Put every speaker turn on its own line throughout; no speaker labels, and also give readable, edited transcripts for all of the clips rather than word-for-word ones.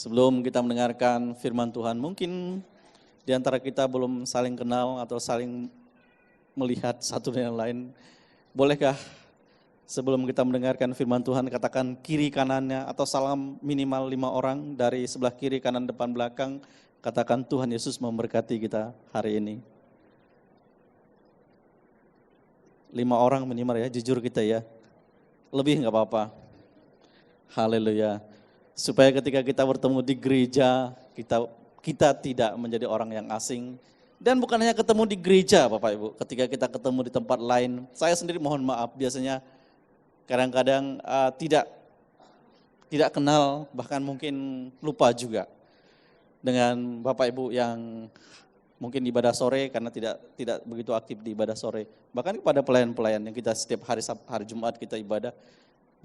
Sebelum kita mendengarkan firman Tuhan, mungkin di antara kita belum saling kenal atau saling melihat satu dengan lain. Bolehkah sebelum kita mendengarkan firman Tuhan katakan kiri kanannya atau salam minimal 5 orang dari sebelah kiri, kanan, depan, belakang. Katakan Tuhan Yesus memberkati kita hari ini. 5 orang minimal ya, jujur kita ya. Lebih enggak apa-apa. Haleluya. Supaya ketika kita bertemu di gereja, kita tidak menjadi orang yang asing. Dan bukan hanya ketemu di gereja Bapak Ibu, ketika kita ketemu di tempat lain. Saya sendiri mohon maaf, biasanya kadang-kadang tidak kenal, bahkan mungkin lupa juga dengan Bapak Ibu yang mungkin ibadah sore karena tidak begitu aktif di ibadah sore. Bahkan kepada pelayan-pelayan yang kita setiap hari Jumat kita ibadah,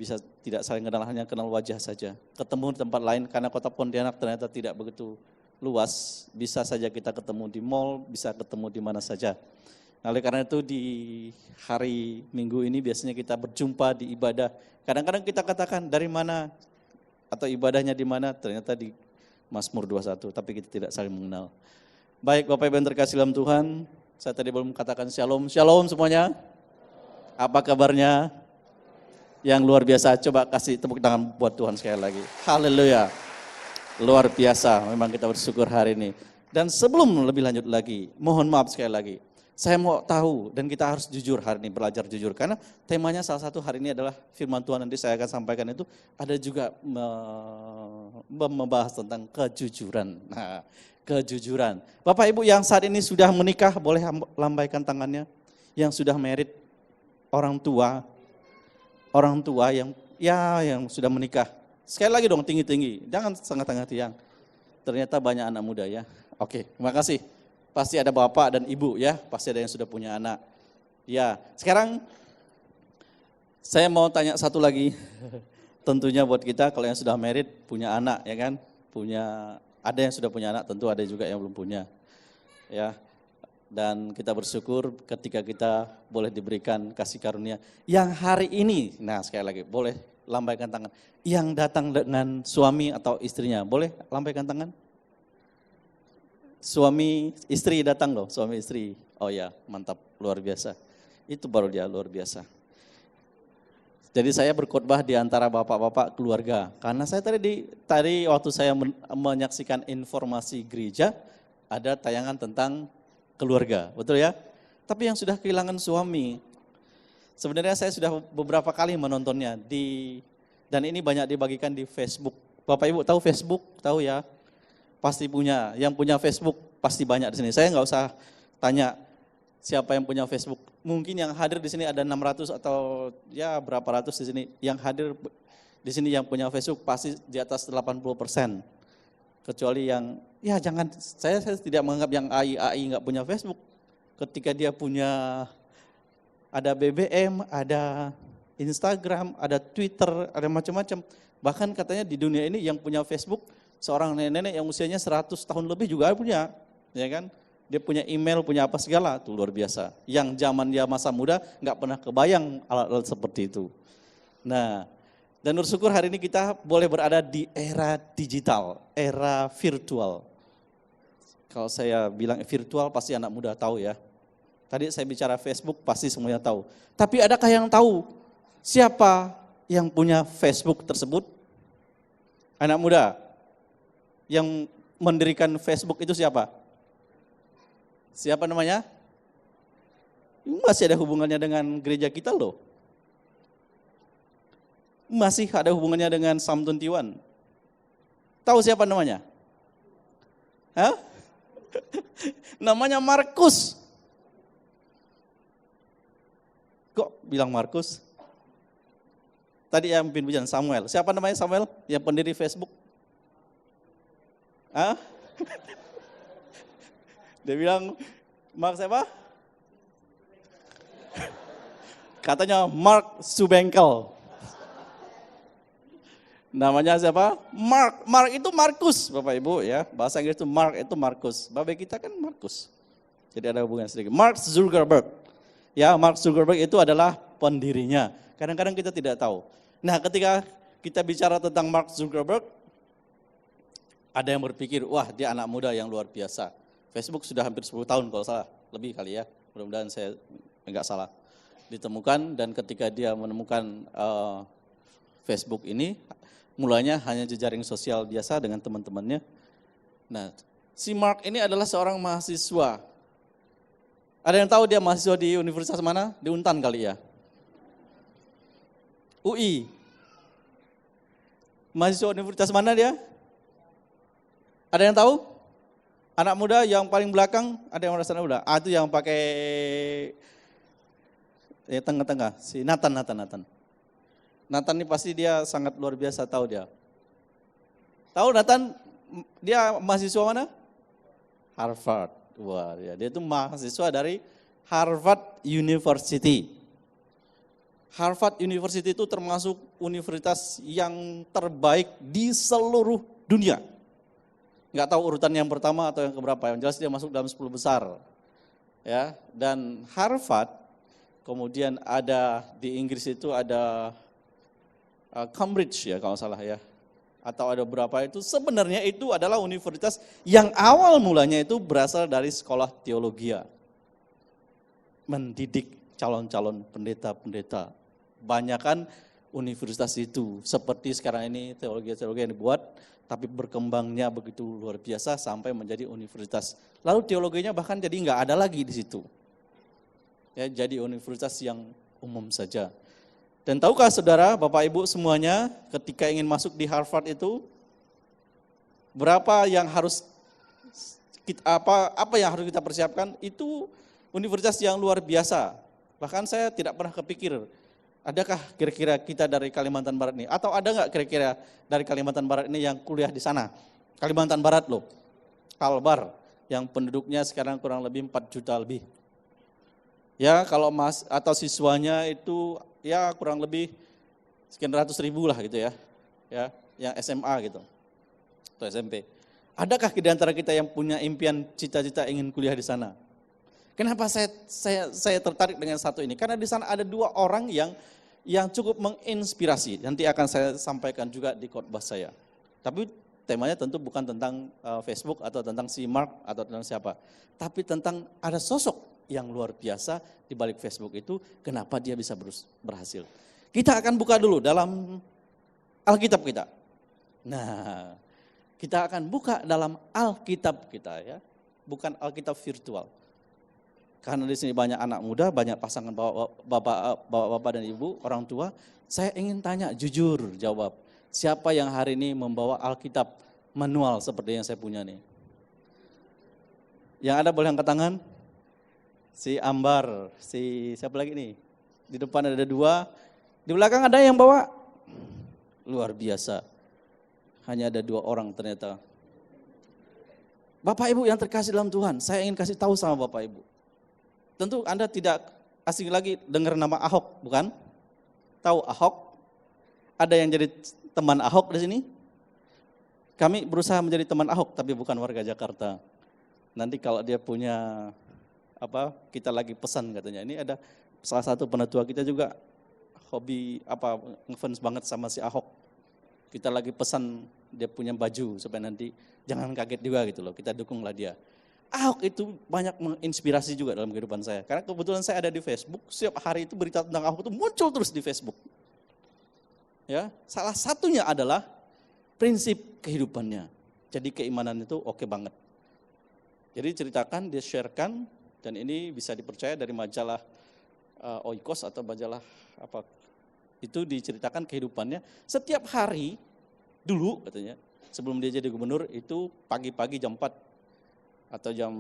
bisa tidak saling kenal, hanya kenal wajah saja. Ketemu di tempat lain karena kota Pontianak ternyata tidak begitu luas, bisa saja kita ketemu di mall, bisa ketemu di mana saja. Nah, oleh karena itu di hari Minggu ini biasanya kita berjumpa di ibadah. Kadang-kadang kita katakan dari mana atau ibadahnya di mana, ternyata di Mazmur 21, tapi kita tidak saling mengenal. Baik Bapak Ibu yang terkasih dalam Tuhan, saya tadi belum katakan shalom. Shalom semuanya. Apa kabarnya? Yang luar biasa, coba kasih tepuk tangan buat Tuhan sekali lagi. Haleluya. Luar biasa, memang kita bersyukur hari ini. Dan sebelum lebih lanjut lagi, mohon maaf sekali lagi. Saya mau tahu dan kita harus jujur hari ini, belajar jujur. Karena temanya salah satu hari ini adalah firman Tuhan, nanti saya akan sampaikan itu. Ada juga membahas tentang kejujuran. Nah, kejujuran. Bapak Ibu yang saat ini sudah menikah, boleh lambaikan tangannya. Yang sudah married, orang tua yang sudah menikah. Sekali lagi dong tinggi-tinggi, jangan setengah-tengah tiang. Ternyata banyak anak muda ya. Oke, terima kasih. Pasti ada bapak dan ibu ya, pasti ada yang sudah punya anak. Ya, sekarang saya mau tanya satu lagi. Tentunya buat kita kalau yang sudah married punya anak ya kan, ada yang sudah punya anak, tentu ada juga yang belum punya. Ya. Dan kita bersyukur ketika kita boleh diberikan kasih karunia. Yang hari ini, nah sekali lagi boleh lambaikan tangan. Yang datang dengan suami atau istrinya, boleh lambaikan tangan? Suami istri datang loh, suami istri. Oh ya, mantap, luar biasa. Itu baru dia luar biasa. Jadi saya berkhotbah di antara bapak-bapak keluarga. Karena saya tadi waktu saya menyaksikan informasi gereja, ada tayangan tentang keluarga, betul ya? Tapi yang sudah kehilangan suami, sebenarnya saya sudah beberapa kali menontonnya dan ini banyak dibagikan di Facebook. Bapak Ibu tahu Facebook? Tahu ya? Pasti punya. Yang punya Facebook pasti banyak di sini. Saya nggak usah tanya siapa yang punya Facebook. Mungkin yang hadir di sini ada 600 atau ya berapa ratus di sini. Yang hadir di sini yang punya Facebook pasti di atas 80%. Kecuali yang, ya jangan, saya tidak menganggap yang AI nggak punya Facebook. Ketika dia punya, ada BBM, ada Instagram, ada Twitter, ada macam-macam. Bahkan katanya di dunia ini yang punya Facebook, seorang nenek-nenek yang usianya 100 tahun lebih juga punya. Ya kan? Dia punya email, punya apa segala, itu luar biasa. Yang zaman dia masa muda nggak pernah kebayang alat-alat seperti itu. Nah, dan bersyukur hari ini kita boleh berada di era digital, era virtual. Kalau saya bilang virtual pasti anak muda tahu ya. Tadi saya bicara Facebook pasti semuanya tahu. Tapi adakah yang tahu siapa yang punya Facebook tersebut? Anak muda yang mendirikan Facebook itu siapa? Siapa namanya? Masih ada hubungannya dengan gereja kita loh. Masih ada hubungannya dengan Psalm 21. Tahu siapa namanya? Hah? Namanya Markus. Kok bilang Markus? Tadi yang pimpin pujian Samuel. Siapa namanya Samuel? Yang pendiri Facebook? Hah? Dia bilang, Mark siapa? Katanya Mark Subengkel. Namanya siapa? Mark. Mark itu Markus, Bapak Ibu ya. Bahasa Inggris itu Mark itu Markus. Bapak kita kan Markus. Jadi ada hubungan sedikit. Mark Zuckerberg. Ya, Mark Zuckerberg itu adalah pendirinya. Kadang-kadang kita tidak tahu. Nah, ketika kita bicara tentang Mark Zuckerberg, Ada yang berpikir, wah dia anak muda yang luar biasa. Facebook sudah hampir 10 tahun kalau salah, lebih kali ya. Mudah-mudahan saya enggak salah. Ditemukan dan ketika dia menemukan Facebook ini, mulanya hanya jejaring sosial biasa dengan teman-temannya. Nah, si Mark ini adalah seorang mahasiswa. Ada yang tahu dia mahasiswa di universitas mana? Di Untan kali ya. UI. Mahasiswa universitas mana dia? Ada yang tahu? Anak muda yang paling belakang, ada yang merasa anak muda? Itu yang pakai tengah-tengah, si Nathan. Nathan ini pasti dia sangat luar biasa tahu dia. Tahu Nathan, dia mahasiswa mana? Harvard. Wah, dia itu mahasiswa dari Harvard University. Harvard University itu termasuk universitas yang terbaik di seluruh dunia. Nggak tahu urutan yang pertama atau yang keberapa, yang jelas dia masuk dalam 10 besar. Ya, dan Harvard, kemudian ada di Inggris itu ada Cambridge ya kalau salah ya, atau ada berapa itu, sebenarnya itu adalah universitas yang awal mulanya itu berasal dari sekolah teologi. Mendidik calon-calon pendeta-pendeta. Banyakan universitas itu, seperti sekarang ini teologi-teologi yang dibuat, tapi berkembangnya begitu luar biasa sampai menjadi universitas. Lalu teologinya bahkan jadi nggak ada lagi di situ. Ya, jadi universitas yang umum saja. Dan tahukah saudara, Bapak Ibu semuanya, ketika ingin masuk di Harvard itu, berapa yang harus apa yang harus kita persiapkan? Itu universitas yang luar biasa. Bahkan saya tidak pernah kepikir, adakah kira-kira kita dari Kalimantan Barat ini? Atau ada nggak kira-kira dari Kalimantan Barat ini yang kuliah di sana? Kalimantan Barat loh, Kalbar, yang penduduknya sekarang kurang lebih 4 juta lebih. Ya kalau atau siswanya itu ya kurang lebih sekian ratus ribu lah gitu ya, yang SMA gitu, atau SMP. Adakah di antara kita yang punya impian cita-cita ingin kuliah di sana? Kenapa saya tertarik dengan satu ini? Karena di sana ada 2 orang yang cukup menginspirasi. Nanti akan saya sampaikan juga di khotbah saya. Tapi temanya tentu bukan tentang Facebook atau tentang si Mark atau tentang siapa. Tapi tentang ada sosok yang luar biasa di balik Facebook itu, kenapa dia bisa berhasil. Kita akan buka dulu dalam Alkitab kita. Nah, kita akan buka dalam Alkitab kita ya, bukan Alkitab virtual. Karena di sini banyak anak muda, banyak pasangan bapak dan ibu, orang tua. Saya ingin tanya, jujur jawab, siapa yang hari ini membawa Alkitab manual seperti yang saya punya nih? Yang ada boleh angkat tangan? Si Ambar, si siapa lagi nih? Di depan ada 2, di belakang ada yang bawa? Luar biasa, hanya ada 2 orang ternyata. Bapak Ibu yang terkasih dalam Tuhan, saya ingin kasih tahu sama Bapak Ibu. Tentu Anda tidak asing lagi dengar nama Ahok, bukan? Tahu Ahok? Ada yang jadi teman Ahok di sini? Kami berusaha menjadi teman Ahok, tapi bukan warga Jakarta. Nanti kalau dia punya kita lagi pesan katanya. Ini ada salah satu penetua kita juga hobi ngefans banget sama si Ahok. Kita lagi pesan dia punya baju supaya nanti jangan kaget juga gitu loh. Kita dukunglah dia. Ahok itu banyak menginspirasi juga dalam kehidupan saya. Karena kebetulan saya ada di Facebook, setiap hari itu berita tentang Ahok itu muncul terus di Facebook. Ya, salah satunya adalah prinsip kehidupannya. Jadi keimanan itu oke banget. Jadi ceritakan, di-sharekan, dan ini bisa dipercaya dari majalah Oikos atau majalah itu diceritakan kehidupannya. Setiap hari dulu katanya, sebelum dia jadi gubernur itu pagi-pagi jam 4 atau jam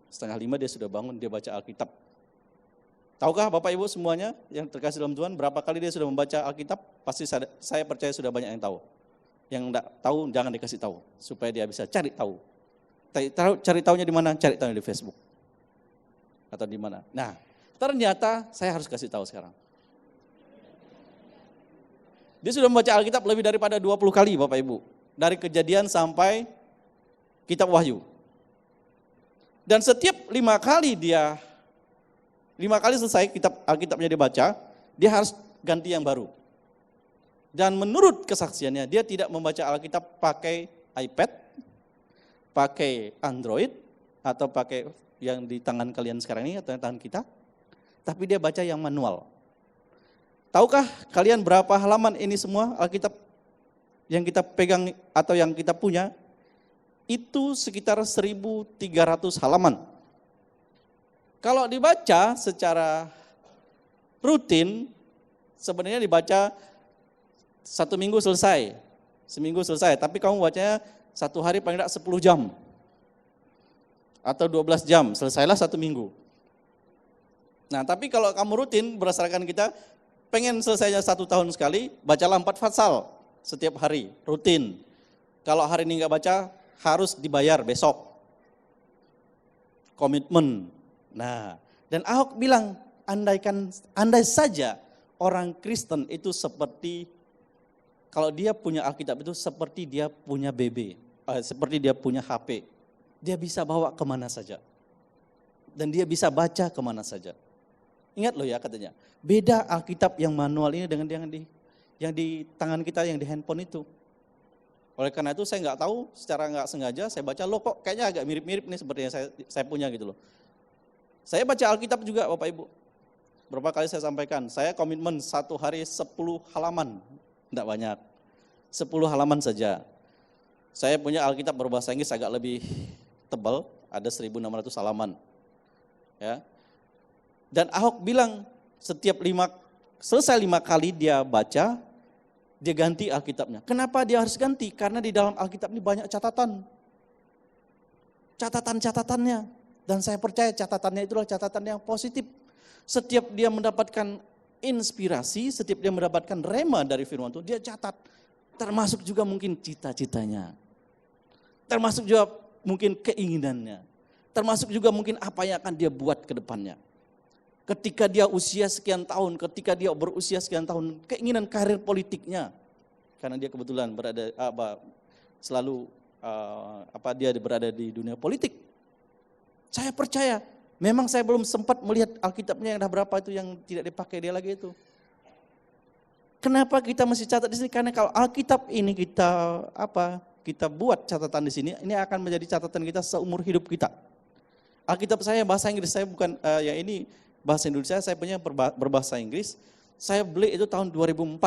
4:30 dia sudah bangun, dia baca Alkitab. Tahukah Bapak Ibu semuanya yang terkasih dalam Tuhan, berapa kali dia sudah membaca Alkitab? Pasti saya percaya sudah banyak yang tahu. Yang enggak tahu jangan dikasih tahu, supaya dia bisa cari tahu. Cari tahunya di mana? Cari tahunya di Facebook. Atau di mana? Nah, ternyata saya harus kasih tahu sekarang. Dia sudah membaca Alkitab lebih daripada 20 kali Bapak Ibu. Dari Kejadian sampai Kitab Wahyu. Dan setiap 5 kali selesai Alkitabnya dibaca, dia harus ganti yang baru. Dan menurut kesaksiannya, dia tidak membaca Alkitab pakai iPad, pakai Android atau pakai yang di tangan kalian sekarang ini atau yang tangan kita, tapi dia baca yang manual. Tahukah kalian berapa halaman ini semua Alkitab yang kita pegang atau yang kita punya? Itu sekitar 1.300 halaman. Kalau dibaca secara rutin, sebenarnya dibaca 1 minggu selesai, seminggu selesai. Tapi kamu bacanya 1 hari paling tidak 10 jam. Atau 12 jam, selesailah 1 minggu. Nah tapi kalau kamu rutin, berdasarkan kita, pengen selesainya 1 tahun sekali, bacalah 4 pasal setiap hari, rutin. Kalau hari ini nggak baca, harus dibayar besok. Komitmen. Nah, dan Ahok bilang, andai saja orang Kristen itu seperti, kalau dia punya Alkitab itu seperti dia punya seperti dia punya HP. Dia bisa bawa kemana saja. Dan dia bisa baca kemana saja. Ingat loh ya katanya, beda Alkitab yang manual ini dengan yang di tangan kita, yang di handphone itu. Oleh karena itu saya nggak tahu, secara nggak sengaja saya baca, loh kok kayaknya agak mirip-mirip nih seperti yang saya punya gitu loh. Saya baca Alkitab juga Bapak Ibu. Berapa kali saya sampaikan, saya komitmen 1 hari 10 halaman, enggak banyak. 10 halaman saja. Saya punya Alkitab berbahasa Inggris agak lebih tebal, ada 1.600 halaman. Ya. Dan Ahok bilang selesai 5 kali dia baca, dia ganti Alkitabnya. Kenapa dia harus ganti? Karena di dalam Alkitab ini banyak catatan. Catatan-catatannya. Dan saya percaya catatannya itulah catatan yang positif. Setiap dia mendapatkan inspirasi, setiap dia mendapatkan rema dari firman Tuhan, dia catat. Termasuk juga mungkin cita-citanya. Termasuk juga mungkin keinginannya. Termasuk juga mungkin apa yang akan dia buat ke depannya. Ketika dia usia sekian tahun, ketika dia berusia sekian tahun, keinginan karir politiknya, karena dia kebetulan dia berada di dunia politik. Saya percaya, memang saya belum sempat melihat Alkitabnya yang dah berapa itu yang tidak dipakai dia lagi itu. Kenapa kita mesti catat di sini? Karena kalau Alkitab ini kita buat catatan di sini, ini akan menjadi catatan kita seumur hidup kita. Alkitab saya bahasa Inggris, saya bukan yang ini bahasa Indonesia, saya punya berbahasa Inggris. Saya beli itu tahun 2004.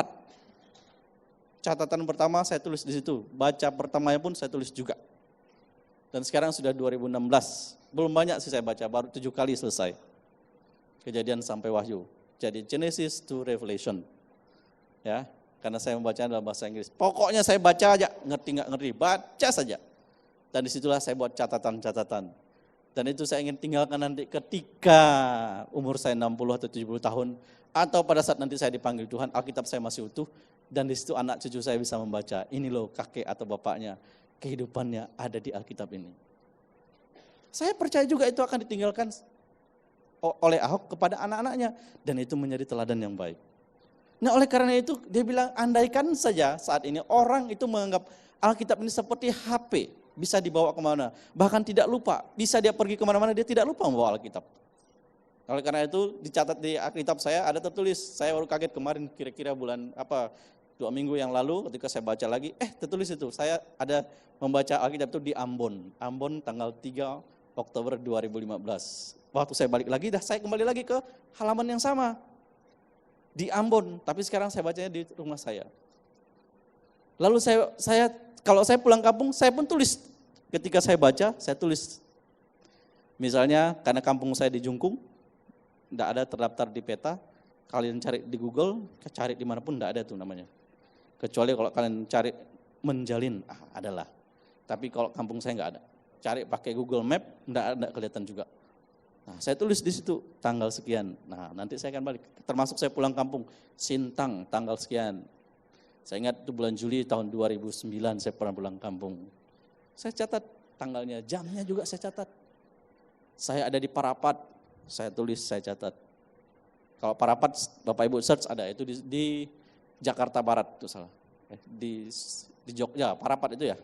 Catatan pertama saya tulis di situ, baca pertamanya pun saya tulis juga. Dan sekarang sudah 2016. Belum banyak sih saya baca, baru 7 kali selesai. Kejadian sampai Wahyu. Jadi Genesis to Revelation. Ya, karena saya membaca dalam bahasa Inggris. Pokoknya saya baca aja, ngerti nggak ngerti, baca saja. Dan disitulah saya buat catatan-catatan. Dan itu saya ingin tinggalkan nanti ketika umur saya 60 atau 70 tahun. Atau pada saat nanti saya dipanggil Tuhan, Alkitab saya masih utuh. Dan di situ anak cucu saya bisa membaca, ini loh kakek atau bapaknya, kehidupannya ada di Alkitab ini. Saya percaya juga itu akan ditinggalkan oleh Ahok kepada anak-anaknya. Dan itu menjadi teladan yang baik. Nah oleh karena itu dia bilang, andaikan saja saat ini orang itu menganggap Alkitab ini seperti HP. Bisa dibawa kemana, bahkan tidak lupa. Bisa dia pergi kemana-mana, dia tidak lupa membawa Alkitab. Oleh karena itu dicatat di Alkitab saya ada tertulis, saya baru kaget kemarin kira-kira bulan 2 minggu yang lalu ketika saya baca lagi, tertulis itu, saya ada membaca Alkitab itu di Ambon. Ambon tanggal 3 Oktober 2015. Waktu saya balik lagi, saya kembali lagi ke halaman yang sama. Di Ambon, tapi sekarang saya bacanya di rumah saya. Lalu kalau saya pulang kampung, saya pun tulis. Ketika saya baca, saya tulis. Misalnya, karena kampung saya di Jungkung, tidak ada terdaftar di peta. Kalian cari di Google, cari dimanapun tidak ada tuh namanya. Kecuali kalau kalian cari menjalin, adalah. Tapi kalau kampung saya nggak ada. Cari pakai Google Map, tidak ada kelihatan juga. Nah, saya tulis di situ tanggal sekian. Nah, nanti saya akan balik. Termasuk saya pulang kampung, Sintang tanggal sekian. Saya ingat itu bulan Juli tahun 2009 saya pernah pulang kampung. Saya catat tanggalnya, jamnya juga saya catat. Saya ada di Parapat, saya tulis, saya catat. Kalau Parapat, Bapak Ibu search ada, itu di Jakarta Barat, itu salah. Di Jogja, Parapat itu ya.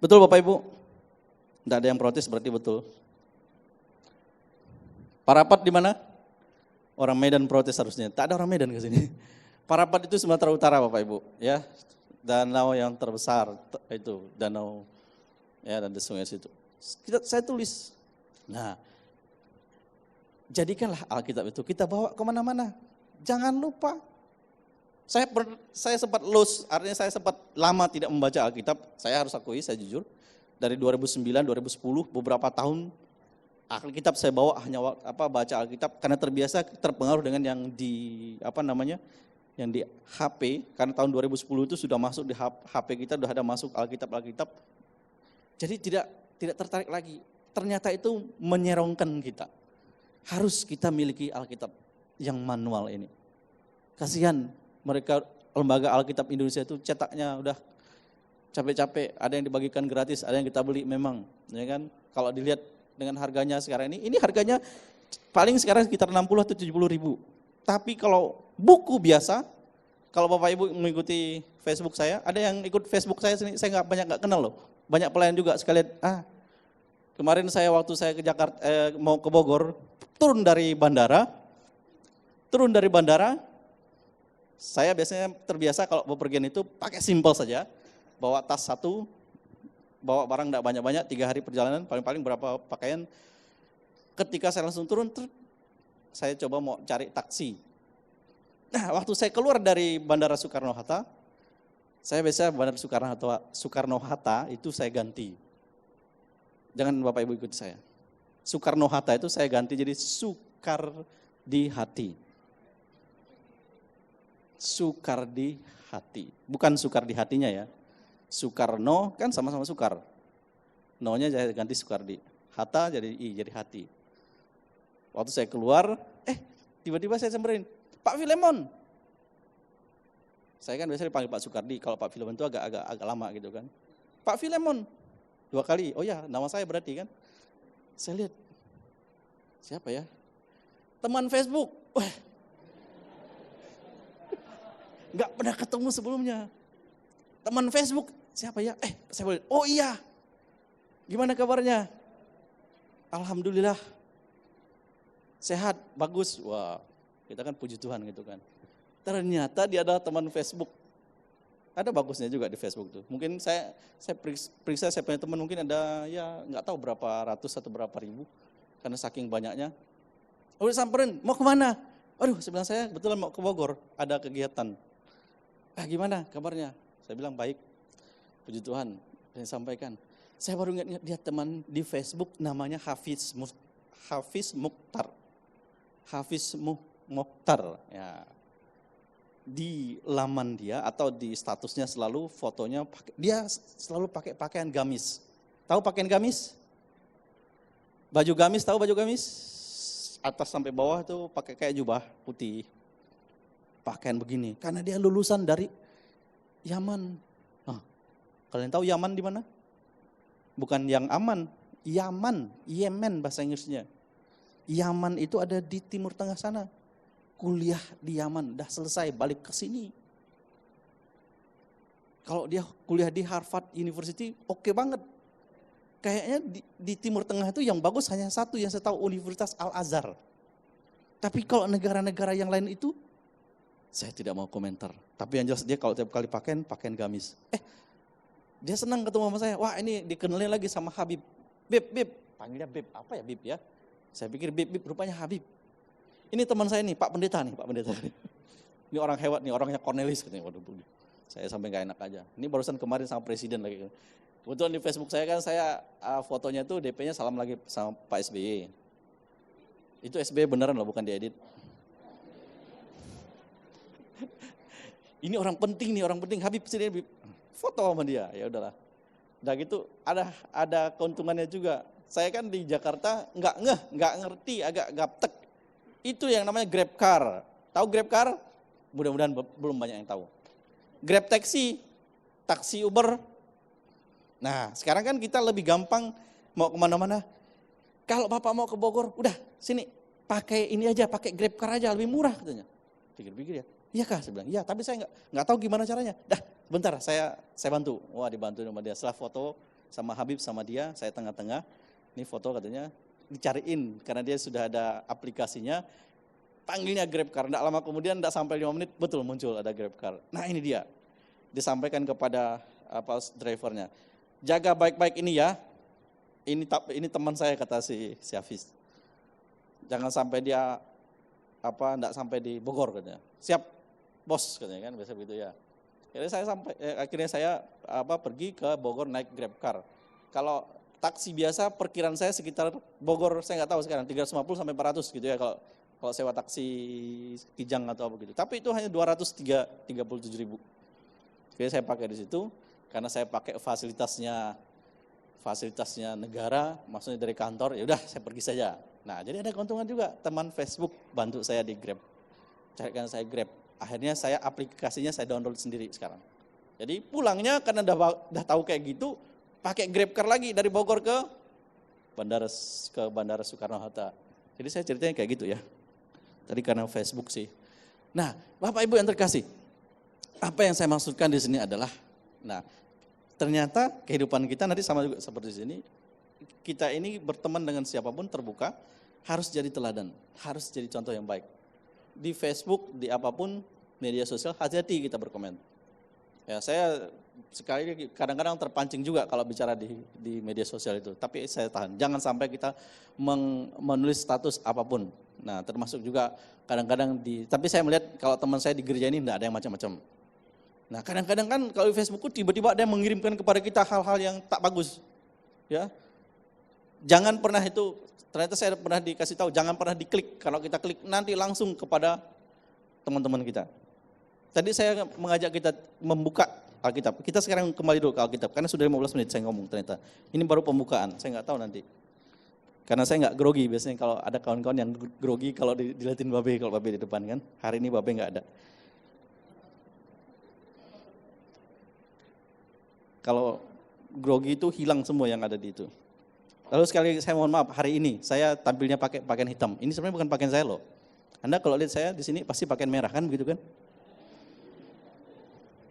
Betul Bapak Ibu? Tidak ada yang protes berarti betul. Parapat di mana? Orang Medan protes harusnya, tak ada orang Medan ke sini. Parapat itu Sumatera Utara Bapak Ibu, ya. Danau yang terbesar itu, danau Ya, dan di sungai situ. Saya tulis. Nah, jadikanlah Alkitab itu kita bawa kemana-mana. Jangan lupa. Saya sempat lost, artinya saya sempat lama tidak membaca Alkitab. Saya harus akui, saya jujur. Dari 2009, 2010, beberapa tahun Alkitab saya bawa hanya baca Alkitab karena terbiasa terpengaruh dengan yang di yang di HP, karena tahun 2010 itu sudah masuk di HP kita, sudah ada masuk Alkitab. Jadi tidak tertarik lagi. Ternyata itu menyerongkan kita. Harus kita miliki Alkitab yang manual ini. Kasihan mereka lembaga Alkitab Indonesia itu cetaknya udah capek-capek, ada yang dibagikan gratis, ada yang kita beli memang, ya kan? Kalau dilihat dengan harganya sekarang ini harganya paling sekarang sekitar 60 atau 70 ribu. Tapi kalau buku biasa, kalau Bapak Ibu mengikuti Facebook saya, ada yang ikut Facebook saya nggak kenal loh. Banyak pelayan juga sekalian. Kemarin waktu saya ke Jakarta, mau ke Bogor, turun dari bandara, saya biasanya terbiasa kalau bepergian itu pakai simpel saja, bawa tas satu, bawa barang enggak banyak-banyak, 3 hari perjalanan, paling-paling berapa pakaian. Ketika saya langsung turun, saya coba mau cari taksi. Nah, waktu saya keluar dari Bandara Soekarno-Hatta, saya biasa Bandara Soekarno-Hatta itu saya ganti. Jangan Bapak Ibu ikuti saya. Soekarno-Hatta itu saya ganti jadi Sukar di Hati. Sukar di Hati. Bukan sukar di hatinya ya. Soekarno kan sama-sama sukar. No-nya saya ganti Sukardi. Hatta jadi hati. Waktu saya keluar, tiba-tiba saya samperin, Pak Filemon. Saya kan biasanya dipanggil Pak Sukardi, kalau Pak Filemon itu agak lama gitu kan. Pak Filemon, 2 kali, oh ya nama saya berarti kan. Saya lihat, siapa ya? Teman Facebook. Wah, nggak pernah ketemu sebelumnya. Teman Facebook, siapa ya? Saya boleh, oh iya, gimana kabarnya? Alhamdulillah, sehat, bagus. Wah, kita kan puji Tuhan gitu kan. Ternyata dia adalah teman Facebook. Ada bagusnya juga di Facebook tuh. Mungkin saya periksa, saya punya teman mungkin ada ya nggak tahu berapa ratus atau berapa ribu. Karena saking banyaknya. Udah samperin, mau kemana? Aduh, sebenarnya saya kebetulan mau ke Bogor, ada kegiatan. Gimana kabarnya? Saya bilang baik, puji Tuhan. Saya sampaikan. Saya baru ingat dia teman di Facebook namanya Hafiz Mukhtar. Hafiz Mukhtar. Ya. Di laman dia atau di statusnya selalu fotonya dia selalu pakai pakaian gamis. Tahu pakaian gamis? Baju gamis, tahu baju gamis? Atas sampai bawah tuh pakai kayak jubah putih. Pakaian begini karena dia lulusan dari Yaman. Kalian tahu Yaman di mana? Bukan yang aman, Yaman, Yemen bahasa Inggrisnya. Yaman itu ada di Timur Tengah sana. Kuliah di Yaman, dah selesai balik ke sini. Kalau dia kuliah di Harvard University, oke banget. Kayaknya di Timur Tengah itu yang bagus hanya satu yang saya tahu, Universitas Al-Azhar. Tapi kalau negara-negara yang lain itu, saya tidak mau komentar. Tapi yang jelas dia kalau tiap kali pakaian gamis. Dia senang ketemu sama saya. Wah, ini dikenalin lagi sama Habib. Bib, panggilnya Bib. Apa ya Bib ya? Saya pikir Bib, rupanya Habib. Ini teman saya nih, Pak Pendeta. Ini orang hebat nih, orangnya Cornelis katanya. Waduh, saya sampai gak enak aja. Ini barusan kemarin sama presiden lagi. Kebetulan di Facebook saya kan fotonya tuh DP-nya salam lagi sama Pak SBY. Itu SBY beneran loh, bukan diedit. Ini orang penting Habib sini Habib. Foto sama dia, ya udahlah. Udah gitu ada keuntungannya juga. Saya kan di Jakarta nggak ngerti, agak gaptek. Itu yang namanya Grab Car. Tahu Grab Car? Mudah-mudahan belum banyak yang tahu. Grab Taxi, taksi Uber. Nah, sekarang kan kita lebih gampang mau kemana-mana. Kalau Bapak mau ke Bogor, udah sini pakai ini aja, pakai Grab Car aja, lebih murah katanya. Pikir-pikir ya, iya kah? Saya bilang, iya, tapi saya nggak tahu gimana caranya. Dah, bentar, saya bantu. Wah, dibantu sama dia. Setelah foto sama Habib sama dia, saya tengah-tengah. Ini foto katanya dicariin karena dia sudah ada aplikasinya. Panggilnya Grab Car. Nggak lama kemudian, nggak sampai 5 menit, betul muncul ada Grab Car. Nah, ini dia. Disampaikan kepada drivernya. jaga baik-baik ini ya. Ini teman saya, kata si Hafiz. Jangan sampai dia enggak sampai di Bogor katanya. Siap bos katanya kan, biasa begitu ya. Akhirnya saya pergi ke Bogor naik Grab car. Kalau taksi biasa perkiraan saya sekitar Bogor, saya nggak tahu sekarang 350 sampai 400 gitu ya kalau sewa taksi Kijang atau apa gitu. Tapi itu hanya 237.000. Jadi saya pakai di situ karena saya pakai fasilitasnya negara, maksudnya dari kantor, ya udah saya pergi saja. Nah, jadi ada keuntungan juga, teman Facebook bantu saya di Grab. Carikan saya Grab. Akhirnya aplikasinya saya download sendiri sekarang. Jadi pulangnya karena udah tahu kayak gitu, pakai Grab car lagi dari Bogor ke Bandara Soekarno-Hatta. Jadi saya ceritanya kayak gitu ya. Tadi karena Facebook sih. Nah, Bapak Ibu yang terkasih, apa yang saya maksudkan di sini adalah, ternyata kehidupan kita nanti sama juga seperti di sini. Kita ini berteman dengan siapapun terbuka, harus jadi teladan, harus jadi contoh yang baik. Di Facebook, di apapun media sosial, hati-hati kita berkomentar. Ya, saya kadang-kadang terpancing juga kalau bicara di media sosial itu, tapi saya tahan. Jangan sampai kita menulis status apapun. Nah, termasuk juga kadang-kadang tapi saya melihat kalau teman saya di gereja ini enggak ada yang macam-macam. Nah, kadang-kadang kan kalau di Facebook tiba-tiba ada yang mengirimkan kepada kita hal-hal yang tak bagus. Ya. Jangan pernah itu, ternyata saya pernah dikasih tahu, jangan pernah diklik. Kalau kita klik nanti langsung kepada teman-teman kita. Tadi saya mengajak kita membuka Alkitab. Kita sekarang kembali dulu ke Alkitab, karena sudah 15 menit saya ngomong ternyata. Ini baru pembukaan, saya nggak tahu nanti. Karena saya nggak grogi, biasanya kalau ada kawan-kawan yang grogi kalau dilihatin Babe, kalau Babe di depan kan. Hari ini Babe nggak ada. Kalau grogi itu hilang semua yang ada di itu. Lalu sekali saya mohon maaf, hari ini saya tampilnya pakai pakaian hitam. Ini sebenarnya bukan pakaian saya loh. Anda kalau lihat saya di sini pasti pakaian merah kan, begitu kan?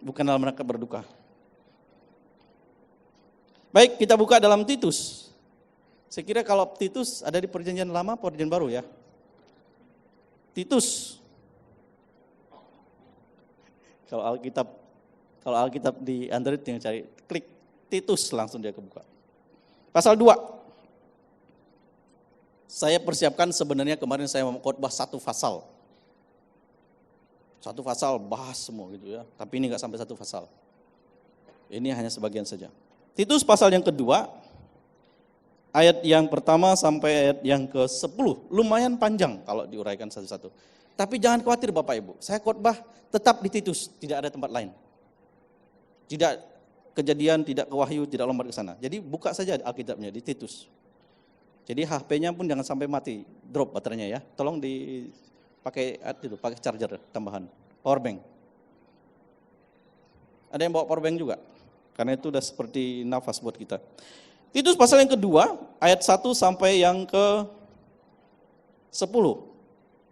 Bukan dalam rangka berduka. Baik, kita buka dalam Titus. Saya kira kalau Titus ada di perjanjian lama, perjanjian baru ya. Titus. Kalau Alkitab di Android yang cari, klik Titus langsung dia kebuka. Pasal 2. Saya persiapkan sebenarnya kemarin saya mau khotbah satu pasal. Satu pasal bahas semua gitu ya. Tapi ini enggak sampai satu pasal. Ini hanya sebagian saja. Titus pasal yang kedua, ayat yang pertama sampai ayat yang ke-10. Lumayan panjang kalau diuraikan satu-satu. Tapi jangan khawatir Bapak Ibu. Saya khotbah tetap di Titus, tidak ada tempat lain. Tidak Kejadian, tidak ke Wahyu, tidak lompat ke sana. Jadi buka saja Alkitabnya di Titus. Jadi HP-nya pun jangan sampai mati, drop baterainya ya. Tolong pakai charger tambahan, power bank. Ada yang bawa power bank juga? Karena itu udah seperti nafas buat kita. Titus pasal yang kedua, ayat 1 sampai yang ke-10.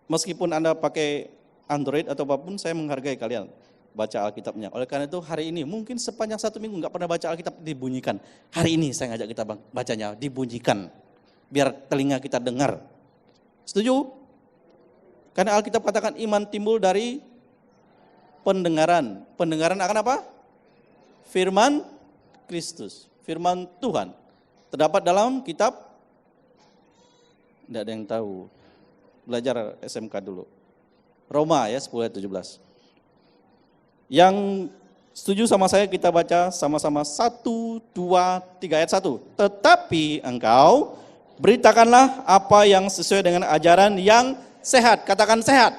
Meskipun Anda pakai Android atau apapun, saya menghargai kalian baca Alkitabnya. Oleh karena itu hari ini mungkin sepanjang 1 minggu nggak pernah baca Alkitab, dibunyikan. Hari ini saya ngajak kita bacanya, dibunyikan. Biar telinga kita dengar. Setuju? Karena Alkitab katakan iman timbul dari pendengaran. Pendengaran akan apa? Firman Kristus, firman Tuhan. Terdapat dalam kitab, tidak ada yang tahu. Belajar SMK dulu. Roma ya 10 ayat 17. Yang setuju sama saya kita baca sama-sama 1, 2, 3 ayat 1. Tetapi engkau beritakanlah apa yang sesuai dengan ajaran yang sehat. Katakan sehat.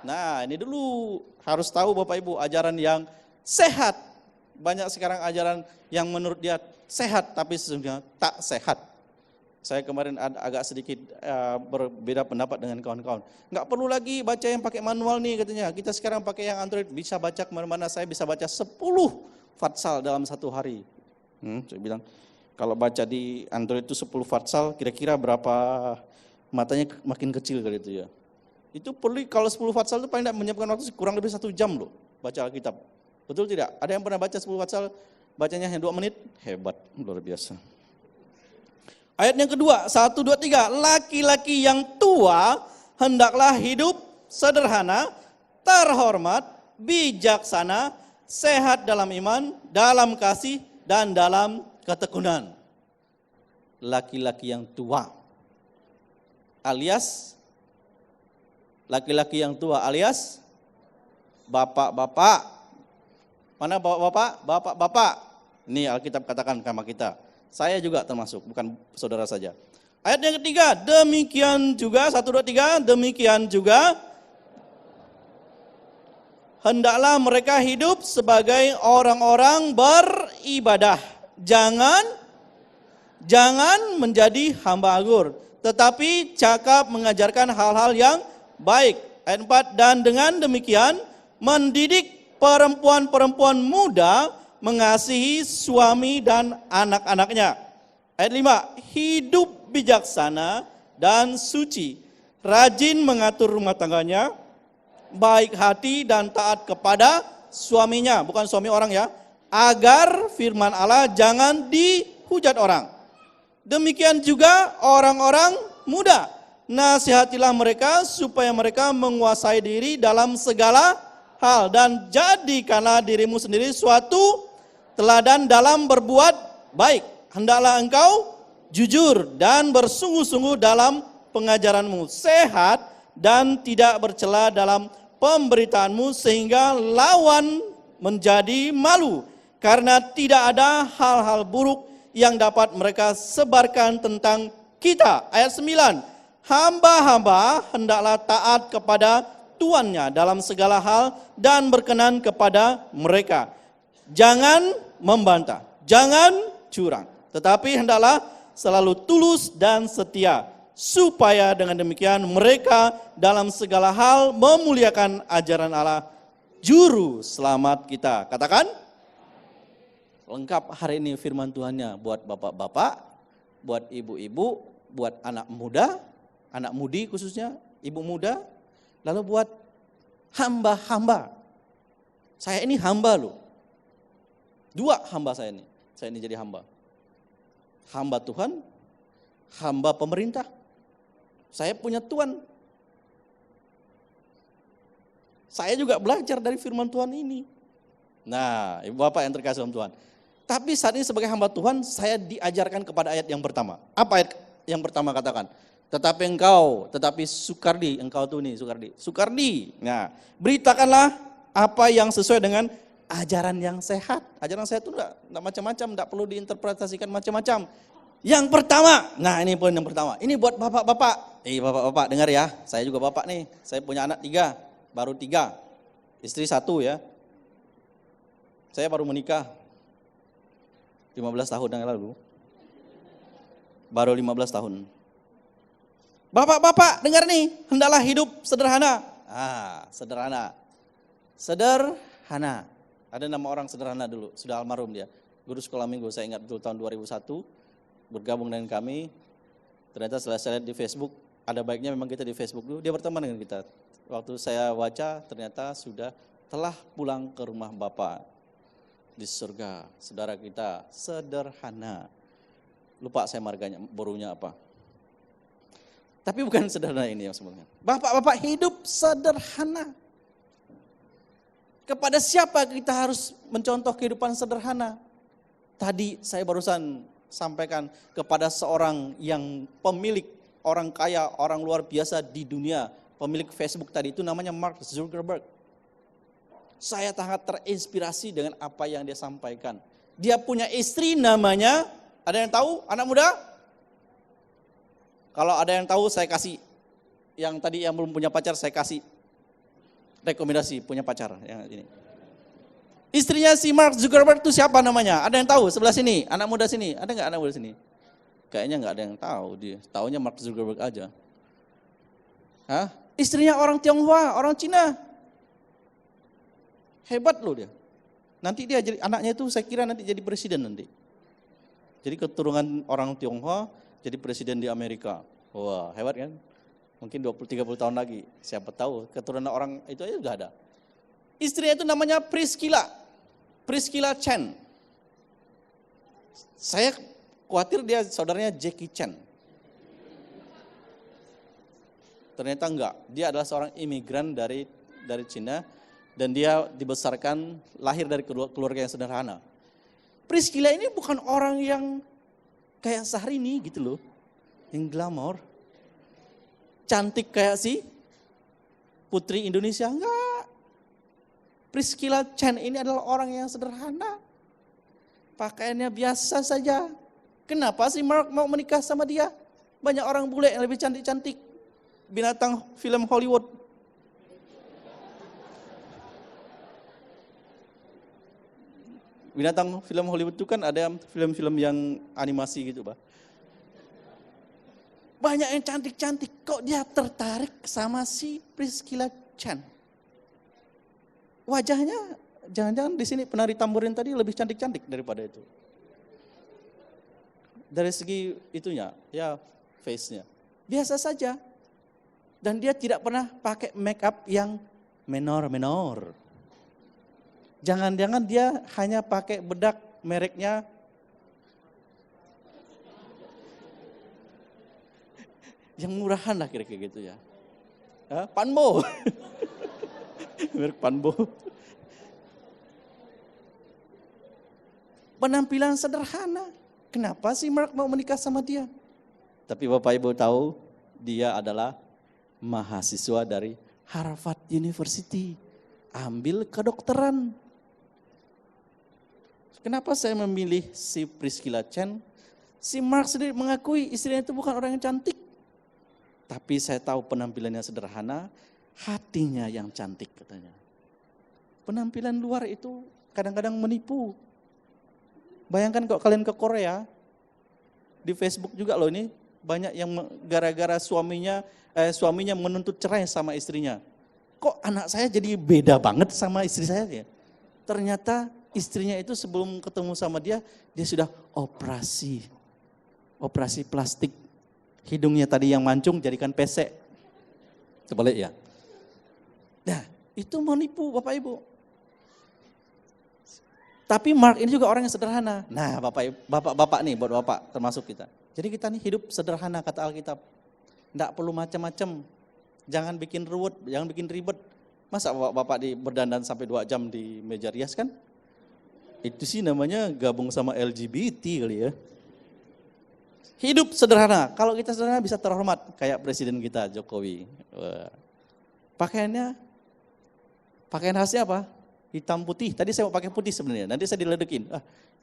Nah ini dulu harus tahu Bapak Ibu, ajaran yang sehat. Banyak sekarang ajaran yang menurut dia sehat tapi sesungguhnya tak sehat. Saya kemarin agak sedikit berbeda pendapat dengan kawan-kawan. Nggak perlu lagi baca yang pakai manual nih katanya. Kita sekarang pakai yang Android, bisa baca kemana-mana. Saya bisa baca 10 fatsal dalam 1 hari. Saya bilang, kalau baca di Android itu 10 fatsal, kira-kira berapa matanya makin kecil kali itu ya. Itu perlu, kalau 10 fatsal itu paling tidak menyiapkan waktu kurang lebih 1 jam loh baca Alkitab. Betul tidak? Ada yang pernah baca 10 fatsal, bacanya hanya 2 menit? Hebat, luar biasa. Ayat yang kedua, 1, 2, 3. Laki-laki yang tua hendaklah hidup sederhana, terhormat, bijaksana, sehat dalam iman, dalam kasih, dan dalam ketekunan. Laki-laki yang tua alias laki-laki yang tua alias bapak-bapak. Mana bapak-bapak? Bapak-bapak. Ini Alkitab katakan sama kita. Saya juga termasuk, bukan saudara saja. Ayat yang ketiga, demikian juga, 1, 2, 3, demikian juga hendaklah mereka hidup sebagai orang-orang beribadah. Jangan menjadi hamba anggur, tetapi cakap mengajarkan hal-hal yang baik. Ayat 4, dan dengan demikian mendidik perempuan-perempuan muda mengasihi suami dan anak-anaknya. Ayat 5, hidup bijaksana dan suci, rajin mengatur rumah tangganya, baik hati dan taat kepada suaminya, bukan suami orang ya, agar firman Allah jangan dihujat orang. Demikian juga orang-orang muda, nasihatilah mereka supaya mereka menguasai diri dalam segala hal, dan jadikanlah dirimu sendiri suatu teladan dalam berbuat baik. Hendaklah engkau jujur dan bersungguh-sungguh dalam pengajaranmu, sehat dan tidak bercela dalam pemberitaanmu, sehingga lawan menjadi malu, karena tidak ada hal-hal buruk yang dapat mereka sebarkan tentang kita. Ayat 9, hamba-hamba hendaklah taat kepada tuannya dalam segala hal dan berkenan kepada mereka. Jangan membantah, jangan curang, tetapi hendaklah selalu tulus dan setia, supaya dengan demikian mereka dalam segala hal memuliakan ajaran Allah, Juru Selamat kita. Katakan, lengkap hari ini firman Tuhannya buat bapak-bapak, buat ibu-ibu, buat anak muda, anak mudi khususnya, ibu muda, lalu buat hamba-hamba. Saya ini hamba loh. 2 hamba saya ini jadi hamba. Hamba Tuhan, hamba pemerintah. Saya punya Tuhan. Saya juga belajar dari firman Tuhan ini. Nah, ibu bapak yang terkasih dalam Tuhan. Tapi saat ini sebagai hamba Tuhan, saya diajarkan kepada ayat yang pertama. Apa ayat yang pertama katakan? Tetapi Sukardi, engkau tuh nih Sukardi. Nah, beritakanlah apa yang sesuai dengan ajaran yang sehat. Ajaran sehat itu enggak macam-macam, enggak perlu diinterpretasikan macam-macam. Yang pertama, nah ini poin yang pertama. Ini buat bapak-bapak. Bapak-bapak dengar ya, saya juga bapak nih. Saya punya anak 3, baru 3. Istri 1 ya. Saya baru menikah 15 tahun yang lalu. Baru 15 tahun. Bapak-bapak dengar nih, hendaklah hidup sederhana. Sederhana. Sederhana. Ada nama orang sederhana dulu, sudah almarhum dia. Guru sekolah minggu, saya ingat betul tahun 2001, bergabung dengan kami. Ternyata setelah saya lihat di Facebook, ada baiknya memang kita di Facebook dulu, dia berteman dengan kita. Waktu saya baca, ternyata sudah telah pulang ke rumah Bapa di surga. Saudara kita sederhana. Lupa saya marganya, borunya apa. Tapi bukan sederhana ini yang sebenarnya. Bapak-bapak hidup sederhana. Kepada siapa kita harus mencontoh kehidupan sederhana? Tadi saya barusan sampaikan kepada seorang yang pemilik, orang kaya, orang luar biasa di dunia. Pemilik Facebook tadi itu namanya Mark Zuckerberg. Saya sangat terinspirasi dengan apa yang dia sampaikan. Dia punya istri namanya, ada yang tahu anak muda? Kalau ada yang tahu saya kasih. Yang tadi yang belum punya pacar saya kasih rekomendasi punya pacar yang ini. Istrinya si Mark Zuckerberg itu siapa namanya? Ada yang tahu? Sebelah sini, anak muda sini. Ada nggak anak muda sini? Kayaknya nggak ada yang tahu dia. Taunya Mark Zuckerberg aja. Istrinya orang Tionghoa, orang Cina. Hebat loh dia. Nanti dia jadi anaknya itu saya kira nanti jadi presiden nanti. Jadi keturunan orang Tionghoa jadi presiden di Amerika. Wah, hebat kan? Mungkin 20-30 tahun lagi, siapa tahu keturunan orang itu aja sudah ada. Istrinya itu namanya Priscilla Chen. Saya khawatir dia saudaranya Jackie Chan. Ternyata enggak, dia adalah seorang imigran dari Cina dan dia dibesarkan, lahir dari keluarga yang sederhana. Priscilla ini bukan orang yang kayak Syahrini gitu loh. Yang glamor. Cantik kayak si Putri Indonesia, enggak. Priscilla Chan ini adalah orang yang sederhana. Pakaiannya biasa saja. Kenapa sih Mark mau menikah sama dia? Banyak orang bule yang lebih cantik-cantik. Binatang film Hollywood. Binatang film Hollywood itu kan ada film-film yang animasi gitu, Pak. Banyak yang cantik-cantik, kok dia tertarik sama si Priscilla Chan? Wajahnya, jangan-jangan di sini penari tamborin tadi lebih cantik-cantik daripada itu. Dari segi itunya, ya face-nya. Biasa saja. Dan dia tidak pernah pakai make up yang menor-menor. Jangan-jangan dia hanya pakai bedak mereknya yang murahan lah kira-kira gitu ya. Panbo. Merek Panbo. Penampilan sederhana. Kenapa sih Mark mau menikah sama dia? Tapi Bapak Ibu tahu dia adalah mahasiswa dari Harvard University. Ambil kedokteran. Kenapa saya memilih si Priscilla Chan? Si Mark sendiri mengakui istrinya itu bukan orang yang cantik. Tapi saya tahu penampilannya sederhana, hatinya yang cantik katanya. Penampilan luar itu kadang-kadang menipu. Bayangkan kalau kalian ke Korea, di Facebook juga loh ini, banyak yang gara-gara suaminya menuntut cerai sama istrinya. Kok anak saya jadi beda banget sama istri saya ya? Ternyata istrinya itu sebelum ketemu sama dia sudah operasi plastik. Hidungnya tadi yang mancung jadikan pesek. Sebalik ya. Nah, itu menipu Bapak Ibu. Tapi Mark ini juga orang yang sederhana. Nah, Bapak nih, buat Bapak termasuk kita. Jadi kita nih hidup sederhana kata Alkitab. Enggak perlu macam-macam. Jangan bikin ruwet, jangan bikin ribet. Masa Bapak berdandan sampai 2 jam di meja rias kan? Itu sih namanya gabung sama LGBT kali ya. Hidup sederhana. Kalau kita sederhana bisa terhormat kayak presiden kita Jokowi. Pakaian khasnya apa? Hitam putih. Tadi saya mau pakai putih sebenarnya. Nanti saya diledekin.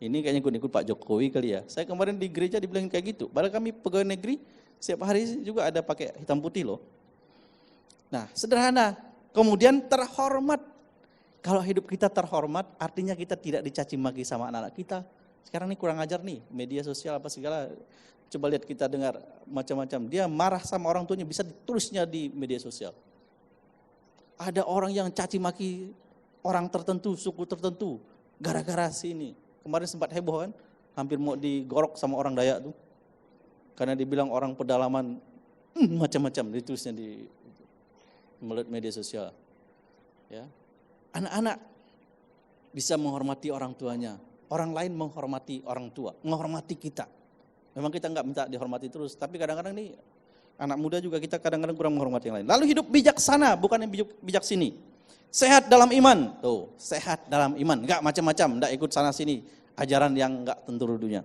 Ini kayaknya ikut Pak Jokowi kali ya. Saya kemarin di gereja dibilang kayak gitu. Padahal kami pegawai negeri setiap hari juga ada pakai hitam putih loh. Nah, sederhana. Kemudian terhormat. Kalau hidup kita terhormat, artinya kita tidak dicaci maki sama anak-anak kita. Sekarang ini kurang ajar nih, media sosial apa segala. Coba lihat kita dengar macam-macam. Dia marah sama orang tuanya, bisa ditulisnya di media sosial. Ada orang yang caci maki orang tertentu, suku tertentu, gara-gara sini. Kemarin sempat heboh kan, hampir mau digorok sama orang Dayak tuh. Karena dibilang orang pedalaman, macam-macam ditulisnya di media sosial. Ya. Anak-anak bisa menghormati orang tuanya. Orang lain menghormati orang tua, menghormati kita. Memang kita enggak minta dihormati terus, tapi kadang-kadang nih anak muda juga kita kadang-kadang kurang menghormati yang lain. Lalu hidup bijaksana, bukan yang bijak sini. Sehat dalam iman, tuh sehat dalam iman, enggak macam-macam, enggak ikut sana sini, ajaran yang enggak tentu dunia.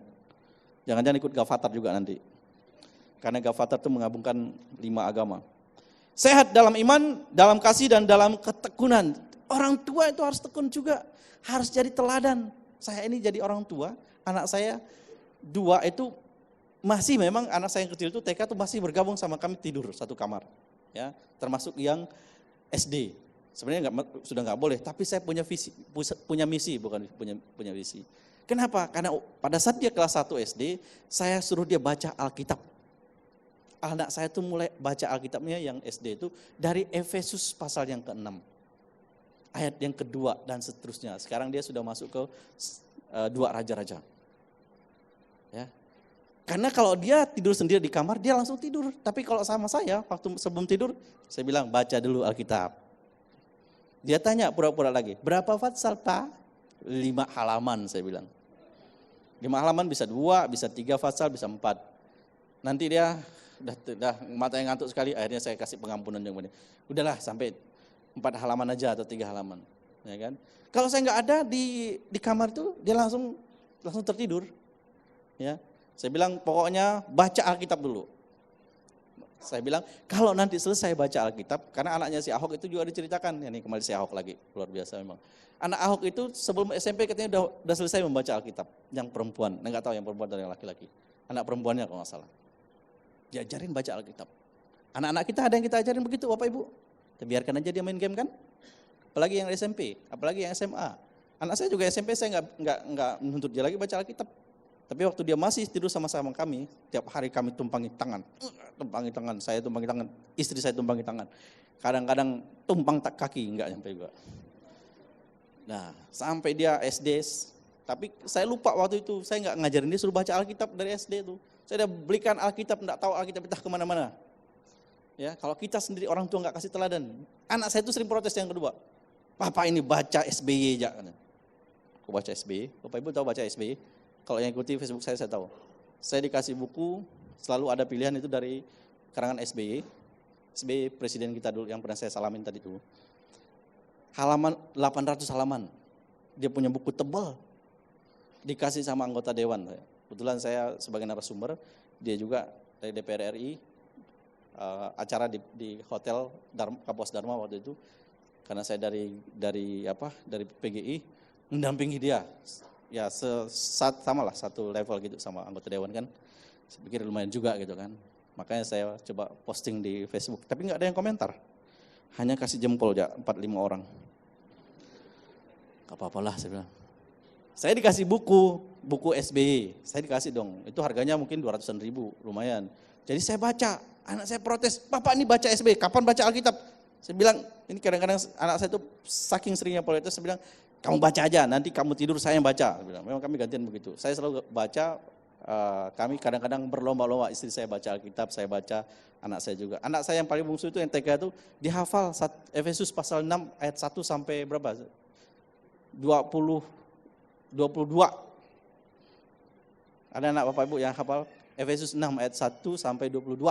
Jangan-jangan ikut Gavatar juga nanti. Karena Gavatar itu menggabungkan 5 agama. Sehat dalam iman, dalam kasih dan dalam ketekunan. Orang tua itu harus tekun juga, harus jadi teladan. Saya ini jadi orang tua, anak saya 2 itu masih memang anak saya yang kecil itu TK itu masih bergabung sama kami tidur satu kamar. Ya, termasuk yang SD. Sebenarnya sudah nggak boleh, tapi saya punya misi, bukan punya visi. Kenapa? Karena pada saat dia kelas 1 SD, saya suruh dia baca Alkitab. Anak saya tuh mulai baca Alkitabnya yang SD itu dari Efesus pasal yang ke-6. Ayat yang kedua dan seterusnya. Sekarang dia sudah masuk ke 2 raja-raja. Ya. Karena kalau dia tidur sendiri di kamar, dia langsung tidur. Tapi kalau sama saya, waktu sebelum tidur, saya bilang baca dulu Alkitab. Dia tanya pura-pura lagi, berapa fatsal Pak? 5 halaman saya bilang. 5 halaman bisa 2, bisa 3 fatsal, bisa 4. Nanti dia udah matanya ngantuk sekali, akhirnya saya kasih pengampunan yang benar. Udahlah sampai 4 halaman aja atau 3 halaman, ya kan? Kalau saya nggak ada di kamar itu, dia langsung langsung tertidur. Ya, saya bilang pokoknya baca Alkitab dulu. Saya bilang kalau nanti selesai baca Alkitab, karena anaknya si Ahok itu juga diceritakan, ya nih kembali si Ahok lagi, luar biasa memang. Anak Ahok itu sebelum SMP katanya udah selesai membaca Alkitab, yang perempuan, nggak tahu yang perempuan dan yang laki-laki. Anak perempuannya kalau nggak salah. Diajarin baca Alkitab. Anak-anak kita ada yang kita ajarin begitu Bapak Ibu. Kita biarkan aja dia main game kan. Apalagi yang SMP, apalagi yang SMA. Anak saya juga SMP saya nggak menuntut dia lagi baca Alkitab. Tapi waktu dia masih tidur sama-sama kami, tiap hari kami tumpangi tangan, saya tumpangi tangan, istri saya tumpangi tangan. Kadang-kadang tumpang tak kaki, enggak nyampe juga. Nah, sampai dia SD, tapi saya lupa waktu itu, saya enggak ngajarin dia suruh baca Alkitab dari SD itu. Saya udah belikan Alkitab, enggak tahu Alkitab entah kemana-mana. Ya, kalau kita sendiri orang tua enggak kasih teladan. Anak saya itu sering protes yang kedua. Papa ini baca SBY aja. Aku baca SBY, Bapak Ibu tahu baca SBY? Kalau yang ikuti Facebook saya tahu. Saya dikasih buku, selalu ada pilihan itu dari karangan SBY. SBY presiden kita dulu yang pernah saya salamin tadi itu. Halaman 800 halaman. Dia punya buku tebal. Dikasih sama anggota dewan. Kebetulan saya sebagai narasumber, dia juga dari DPR RI, acara di hotel Kapuas Dharma waktu itu. Karena saya dari PGI, mendampingi dia. Ya sama lah satu level gitu sama anggota dewan kan. Saya pikir lumayan juga gitu kan. Makanya saya coba posting di Facebook. Tapi nggak ada yang komentar. Hanya kasih jempol ya 4-5 orang. Gak apa-apalah saya bilang. Saya dikasih buku SBY. Saya dikasih dong. Itu harganya mungkin 200-an ribu, lumayan. Jadi saya baca. Anak saya protes, Bapak ini baca SBY, kapan baca Alkitab? Saya bilang, ini kadang-kadang anak saya itu saking seringnya protes, saya bilang, kamu baca aja, nanti kamu tidur saya yang baca. Memang kami gantian begitu. Saya selalu baca, kami kadang-kadang berlomba-lomba, istri saya baca Alkitab, saya baca, anak saya juga. Anak saya yang paling bungsu itu yang TK itu, dihafal Efesus pasal 6 ayat 1 sampai berapa? 22. Ada anak Bapak Ibu yang hafal Efesus 6 ayat 1 sampai 22.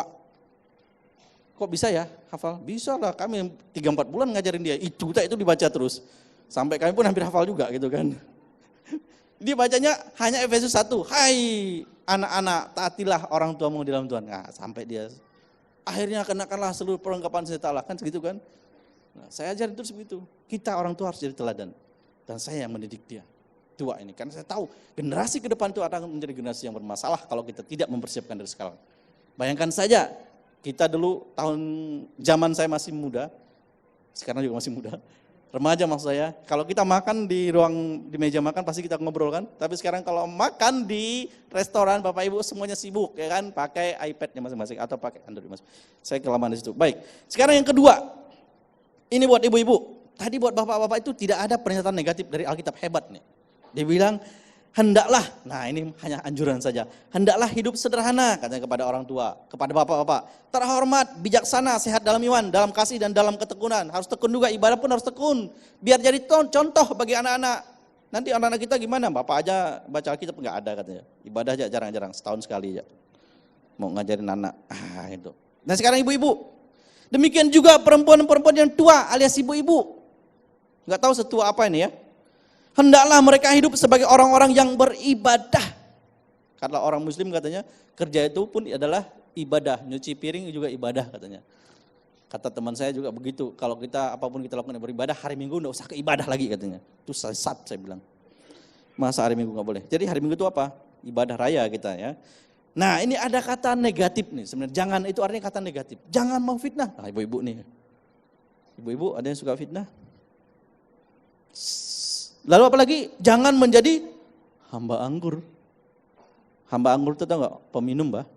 Kok bisa ya hafal? Bisa lah, kami 3-4 bulan ngajarin dia, itu dibaca terus. Sampai kami pun hampir hafal juga gitu kan. Dia bacanya hanya Efesus 1. Hai anak-anak, taatilah orang tuamu di dalam Tuhan. Nah, sampai dia akhirnya kenakanlah seluruh perlengkapan senjata Allah kan segitu kan. Nah, saya ajarin terus begitu. Kita orang tua harus jadi teladan. Dan saya yang mendidik dia. Tua ini karena saya tahu generasi ke depan itu akan menjadi generasi yang bermasalah kalau kita tidak mempersiapkan dari sekarang. Bayangkan saja kita dulu zaman saya masih muda, sekarang juga masih muda. Remaja maksud saya, kalau kita makan di meja makan pasti kita ngobrol kan. Tapi sekarang kalau makan di restoran Bapak Ibu semuanya sibuk ya kan, pakai iPad-nya masing-masing atau pakai Android masing-masing. Saya kelamaan di situ. Baik, sekarang yang kedua, ini buat ibu-ibu. Tadi buat bapak-bapak itu tidak ada pernyataan negatif dari Alkitab, hebat nih. Dia bilang, hendaklah, nah ini hanya anjuran saja, hendaklah hidup sederhana katanya kepada orang tua, kepada bapak-bapak, terhormat, bijaksana, sehat dalam iman, dalam kasih dan dalam ketekunan. Harus tekun juga, ibadah pun harus tekun, biar jadi contoh bagi anak-anak. Nanti anak-anak kita gimana? Bapak aja baca Alkitab nggak ada katanya, ibadah aja jarang-jarang, setahun sekali aja. Mau ngajarin anak, itu. Nah sekarang ibu-ibu, demikian juga perempuan-perempuan yang tua alias ibu-ibu, nggak tahu setua apa ini ya. Hendaklah mereka hidup sebagai orang-orang yang beribadah. Karena orang muslim katanya kerja itu pun adalah ibadah. Nyuci piring juga ibadah katanya. Kata teman saya juga begitu. Kalau kita apapun kita lakukan beribadah, hari Minggu enggak usah ke ibadah lagi katanya. Itu sesat saya bilang. Masa hari Minggu enggak boleh? Jadi hari Minggu itu apa? Ibadah raya kita ya. Nah ini ada kata negatif nih. Sebenarnya jangan itu artinya kata negatif. Jangan mau fitnah. Nah ibu-ibu nih. Ibu-ibu ada yang suka fitnah? Lalu apalagi jangan menjadi hamba anggur. Hamba anggur itu tahu enggak? Peminum, Mbah.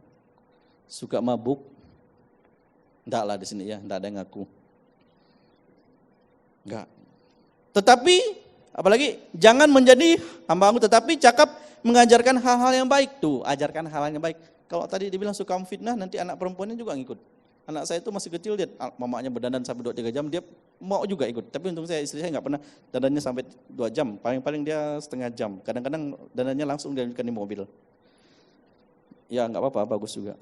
Suka mabuk. Enggak lah di sini ya, enggak ada yang ngaku. Enggak. Tetapi apalagi jangan menjadi hamba anggur, tetapi cakap mengajarkan hal-hal yang baik. Tuh, ajarkan hal-hal yang baik. Kalau tadi dibilang suka fitnah, nanti anak perempuannya juga ngikut. Anak saya itu masih kecil, dia mamanya berdandan sampai 2-3 jam, dia mau juga ikut. Tapi untung istri saya nggak pernah dandannya sampai 2 jam, paling-paling dia setengah jam. Kadang-kadang dandannya langsung dilanjutkan di mobil. Ya nggak apa-apa, bagus juga.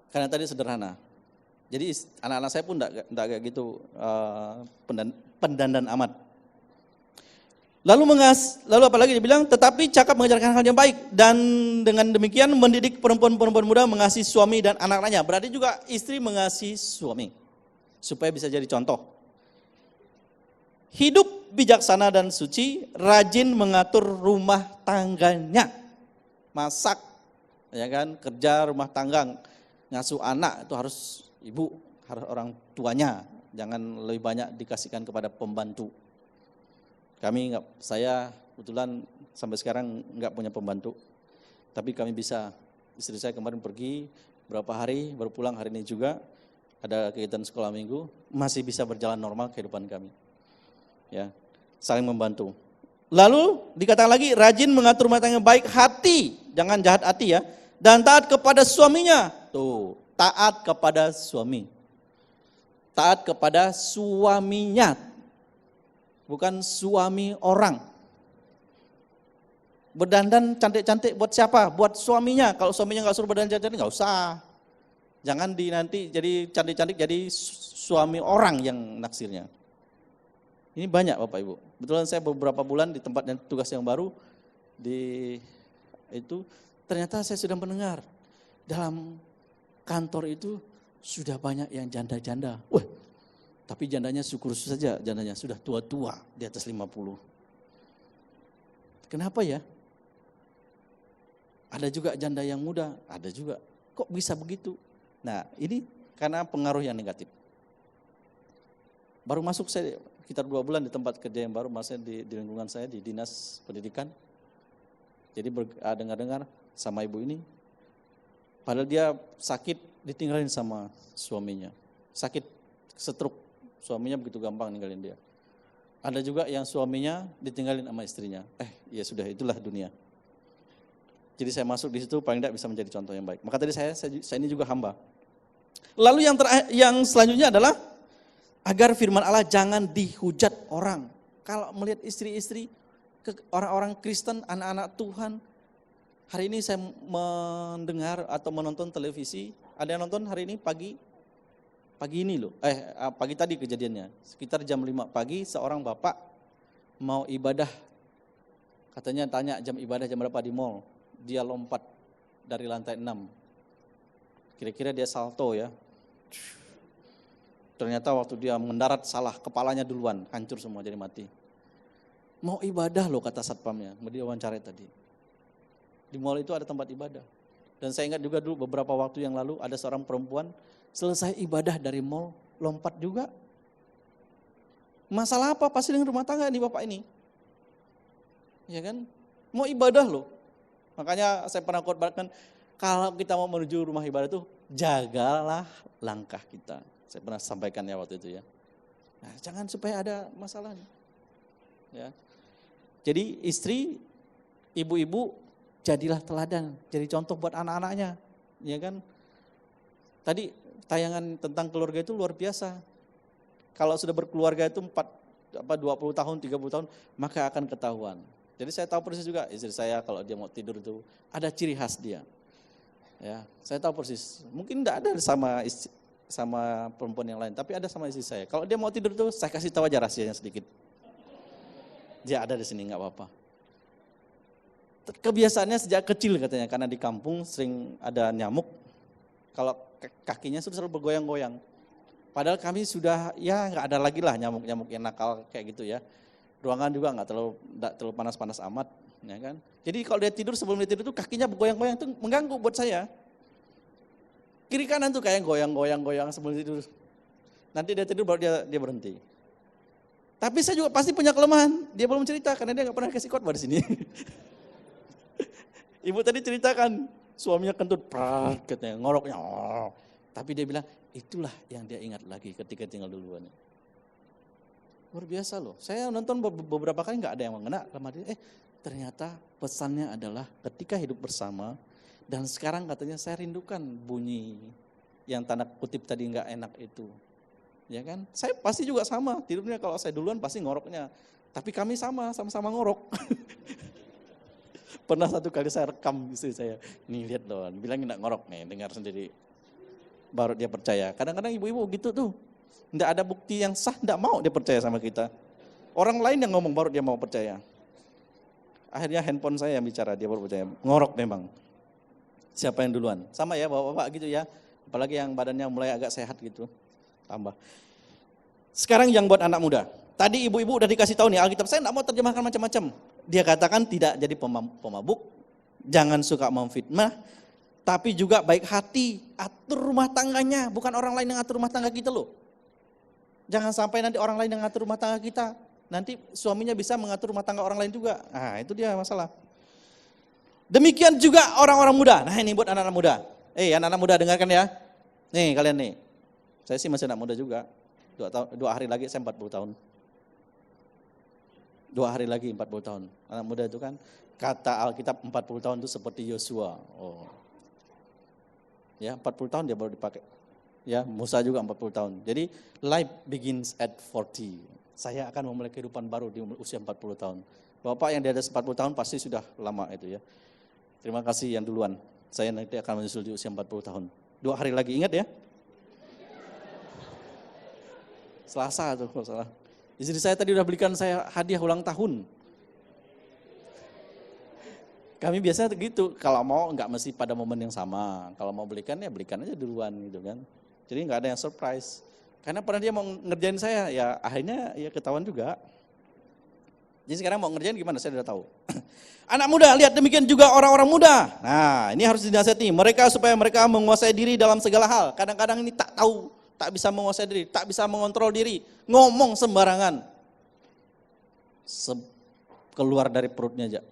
Karena tadi sederhana. Jadi anak-anak saya pun nggak kayak gitu pendandan amat. Lalu apa lagi dia bilang, tetapi cakap mengajarkan hal yang baik dan dengan demikian mendidik perempuan-perempuan muda mengasihi suami dan anak-anaknya. Berarti juga istri mengasihi suami supaya bisa jadi contoh. Hidup bijaksana dan suci, rajin mengatur rumah tangganya. Masak, ya kan, kerja rumah tangga, ngasuh anak itu harus ibu, harus orang tuanya. Jangan lebih banyak dikasihkan kepada pembantu. Saya kebetulan sampai sekarang nggak punya pembantu, tapi kami bisa. Istri saya kemarin pergi berapa hari, baru pulang hari ini juga, ada kegiatan sekolah minggu, masih bisa berjalan normal kehidupan kami. Ya, saling membantu. Lalu dikatakan lagi, rajin mengatur rumah tangga baik hati, jangan jahat hati ya, dan taat kepada suaminya. Tuh, taat kepada suami. Taat kepada suaminya. Bukan suami orang. Berdandan cantik-cantik buat siapa? Buat suaminya. Kalau suaminya nggak suruh berdandan cantik, nggak usah. Jangan nanti jadi cantik-cantik jadi suami orang yang naksirnya. Ini banyak Bapak Ibu. Betulan saya beberapa bulan di tempat tugas yang baru ternyata saya sudah mendengar dalam kantor itu sudah banyak yang janda-janda. Wah, tapi jandanya syukur saja, jandanya sudah tua-tua di atas 50. Kenapa ya? Ada juga janda yang muda, ada juga. Kok bisa begitu? Nah, ini karena pengaruh yang negatif. Baru masuk saya sekitar 2 bulan di tempat kerja yang baru, maksudnya di lingkungan saya di dinas pendidikan. Jadi dengar-dengar sama ibu ini, padahal dia sakit ditinggalin sama suaminya. Sakit stroke. Suaminya begitu gampang ninggalin dia. Ada juga yang suaminya ditinggalin sama istrinya. Ya sudah, itulah dunia. Jadi saya masuk di situ paling tidak bisa menjadi contoh yang baik. Maka tadi saya ini juga hamba. Lalu yang selanjutnya adalah agar firman Allah jangan dihujat orang. Kalau melihat istri-istri orang-orang Kristen, anak-anak Tuhan. Hari ini saya mendengar atau menonton televisi. Ada yang nonton hari ini pagi ini loh, pagi tadi kejadiannya, sekitar jam 5 pagi seorang bapak mau ibadah, katanya tanya jam ibadah jam berapa di mall, dia lompat dari lantai 6, kira-kira dia salto ya, ternyata waktu dia mendarat salah, kepalanya duluan, hancur semua jadi mati. Mau ibadah loh kata satpamnya, dia wawancara tadi, di mall itu ada tempat ibadah. Dan saya ingat juga dulu beberapa waktu yang lalu ada seorang perempuan selesai ibadah dari mall, lompat juga. Masalah apa? Pasti dengan rumah tangga nih bapak ini. Ya kan? Mau ibadah loh. Makanya saya pernah khotbahkan, kalau kita mau menuju rumah ibadah itu, jagalah langkah kita. Saya pernah sampaikan ya waktu itu ya. Nah, jangan supaya ada masalah. Ya. Jadi istri, ibu-ibu, jadilah teladan, jadi contoh buat anak-anaknya. Ya kan? Tadi tayangan tentang keluarga itu luar biasa. Kalau sudah berkeluarga itu 20 tahun, 30 tahun, maka akan ketahuan. Jadi saya tahu persis juga istri saya kalau dia mau tidur itu ada ciri khas dia. Ya, saya tahu persis. Mungkin tidak ada sama perempuan yang lain, tapi ada sama istri saya. Kalau dia mau tidur itu saya kasih tahu aja rahasianya sedikit. Dia ada di sini nggak apa-apa. Kebiasaannya sejak kecil katanya, karena di kampung sering ada nyamuk. Kalau kakinya sudah selalu bergoyang-goyang. Padahal kami sudah, ya nggak ada lagi lah nyamuk-nyamuk yang nakal kayak gitu ya. Ruangan juga nggak terlalu panas-panas amat, ya kan. Jadi kalau dia tidur, sebelum dia tidur tuh kakinya bergoyang-goyang, itu mengganggu buat saya. Kiri kanan tuh kayak goyang-goyang sebelum tidur. Nanti dia tidur baru dia berhenti. Tapi saya juga pasti punya kelemahan. Dia belum cerita karena dia nggak pernah kasih khotbah di sini. Ibu tadi ceritakan suaminya kentut, katanya ngoroknya. Tapi dia bilang itulah yang dia ingat lagi ketika tinggal duluan. Luar biasa loh. Saya nonton beberapa kali nggak ada yang mengena. Ternyata pesannya adalah ketika hidup bersama. Dan sekarang katanya saya rindukan bunyi yang tanda kutip tadi nggak enak itu. Ya kan? Saya pasti juga sama. Tidurnya kalau saya duluan pasti ngoroknya. Tapi kami sama-sama ngorok. Pernah satu kali saya rekam istri saya. Nih lihat loh, bilangin enggak ngorok nih, dengar sendiri. Baru dia percaya. Kadang-kadang ibu-ibu gitu tuh. Enggak ada bukti yang sah, enggak mau dia percaya sama kita. Orang lain yang ngomong baru dia mau percaya. Akhirnya handphone saya yang bicara, dia baru percaya. Ngorok memang. Siapa yang duluan? Sama ya bapak-bapak gitu ya. Apalagi yang badannya mulai agak sehat gitu. Tambah. Sekarang yang buat anak muda. Tadi ibu-ibu udah dikasih tahu nih Alkitab, saya enggak mau terjemahkan macam-macam. Dia katakan tidak jadi pemabuk, jangan suka memfitnah, tapi juga baik hati, atur rumah tangganya, bukan orang lain yang atur rumah tangga kita loh. Jangan sampai nanti orang lain yang ngatur rumah tangga kita, nanti suaminya bisa mengatur rumah tangga orang lain juga. Nah itu dia masalah. Demikian juga orang-orang muda. Nah ini buat anak-anak muda. Anak-anak muda dengarkan ya. Nih kalian nih. Saya sih masih anak muda juga. 2 hari lagi saya 40 tahun. 2 hari lagi 40 tahun. Anak muda itu kan kata Alkitab 40 tahun itu seperti Yosua. Oh. Ya, 40 tahun dia baru dipakai. Ya, Musa juga 40 tahun. Jadi life begins at 40. Saya akan memulai kehidupan baru di usia 40 tahun. Bapak yang di atas 40 tahun pasti sudah lama itu ya. Terima kasih yang duluan. Saya nanti akan menyusul di usia 40 tahun. 2 hari lagi, ingat ya. Selasa tuh kalau salah. Istri saya tadi udah belikan saya hadiah ulang tahun. Kami biasanya gitu, kalau mau nggak mesti pada momen yang sama. Kalau mau belikan ya belikan aja duluan gitu kan. Jadi nggak ada yang surprise. Karena pernah dia mau ngerjain saya, ya akhirnya ya ketahuan juga. Jadi sekarang mau ngerjain gimana, saya udah tahu. Anak muda, lihat demikian juga orang-orang muda. Nah ini harus dinasihati mereka supaya mereka menguasai diri dalam segala hal. Kadang-kadang ini tak tahu, tak bisa menguasai diri, tak bisa mengontrol diri. Ngomong sembarangan. Keluar dari perutnya aja.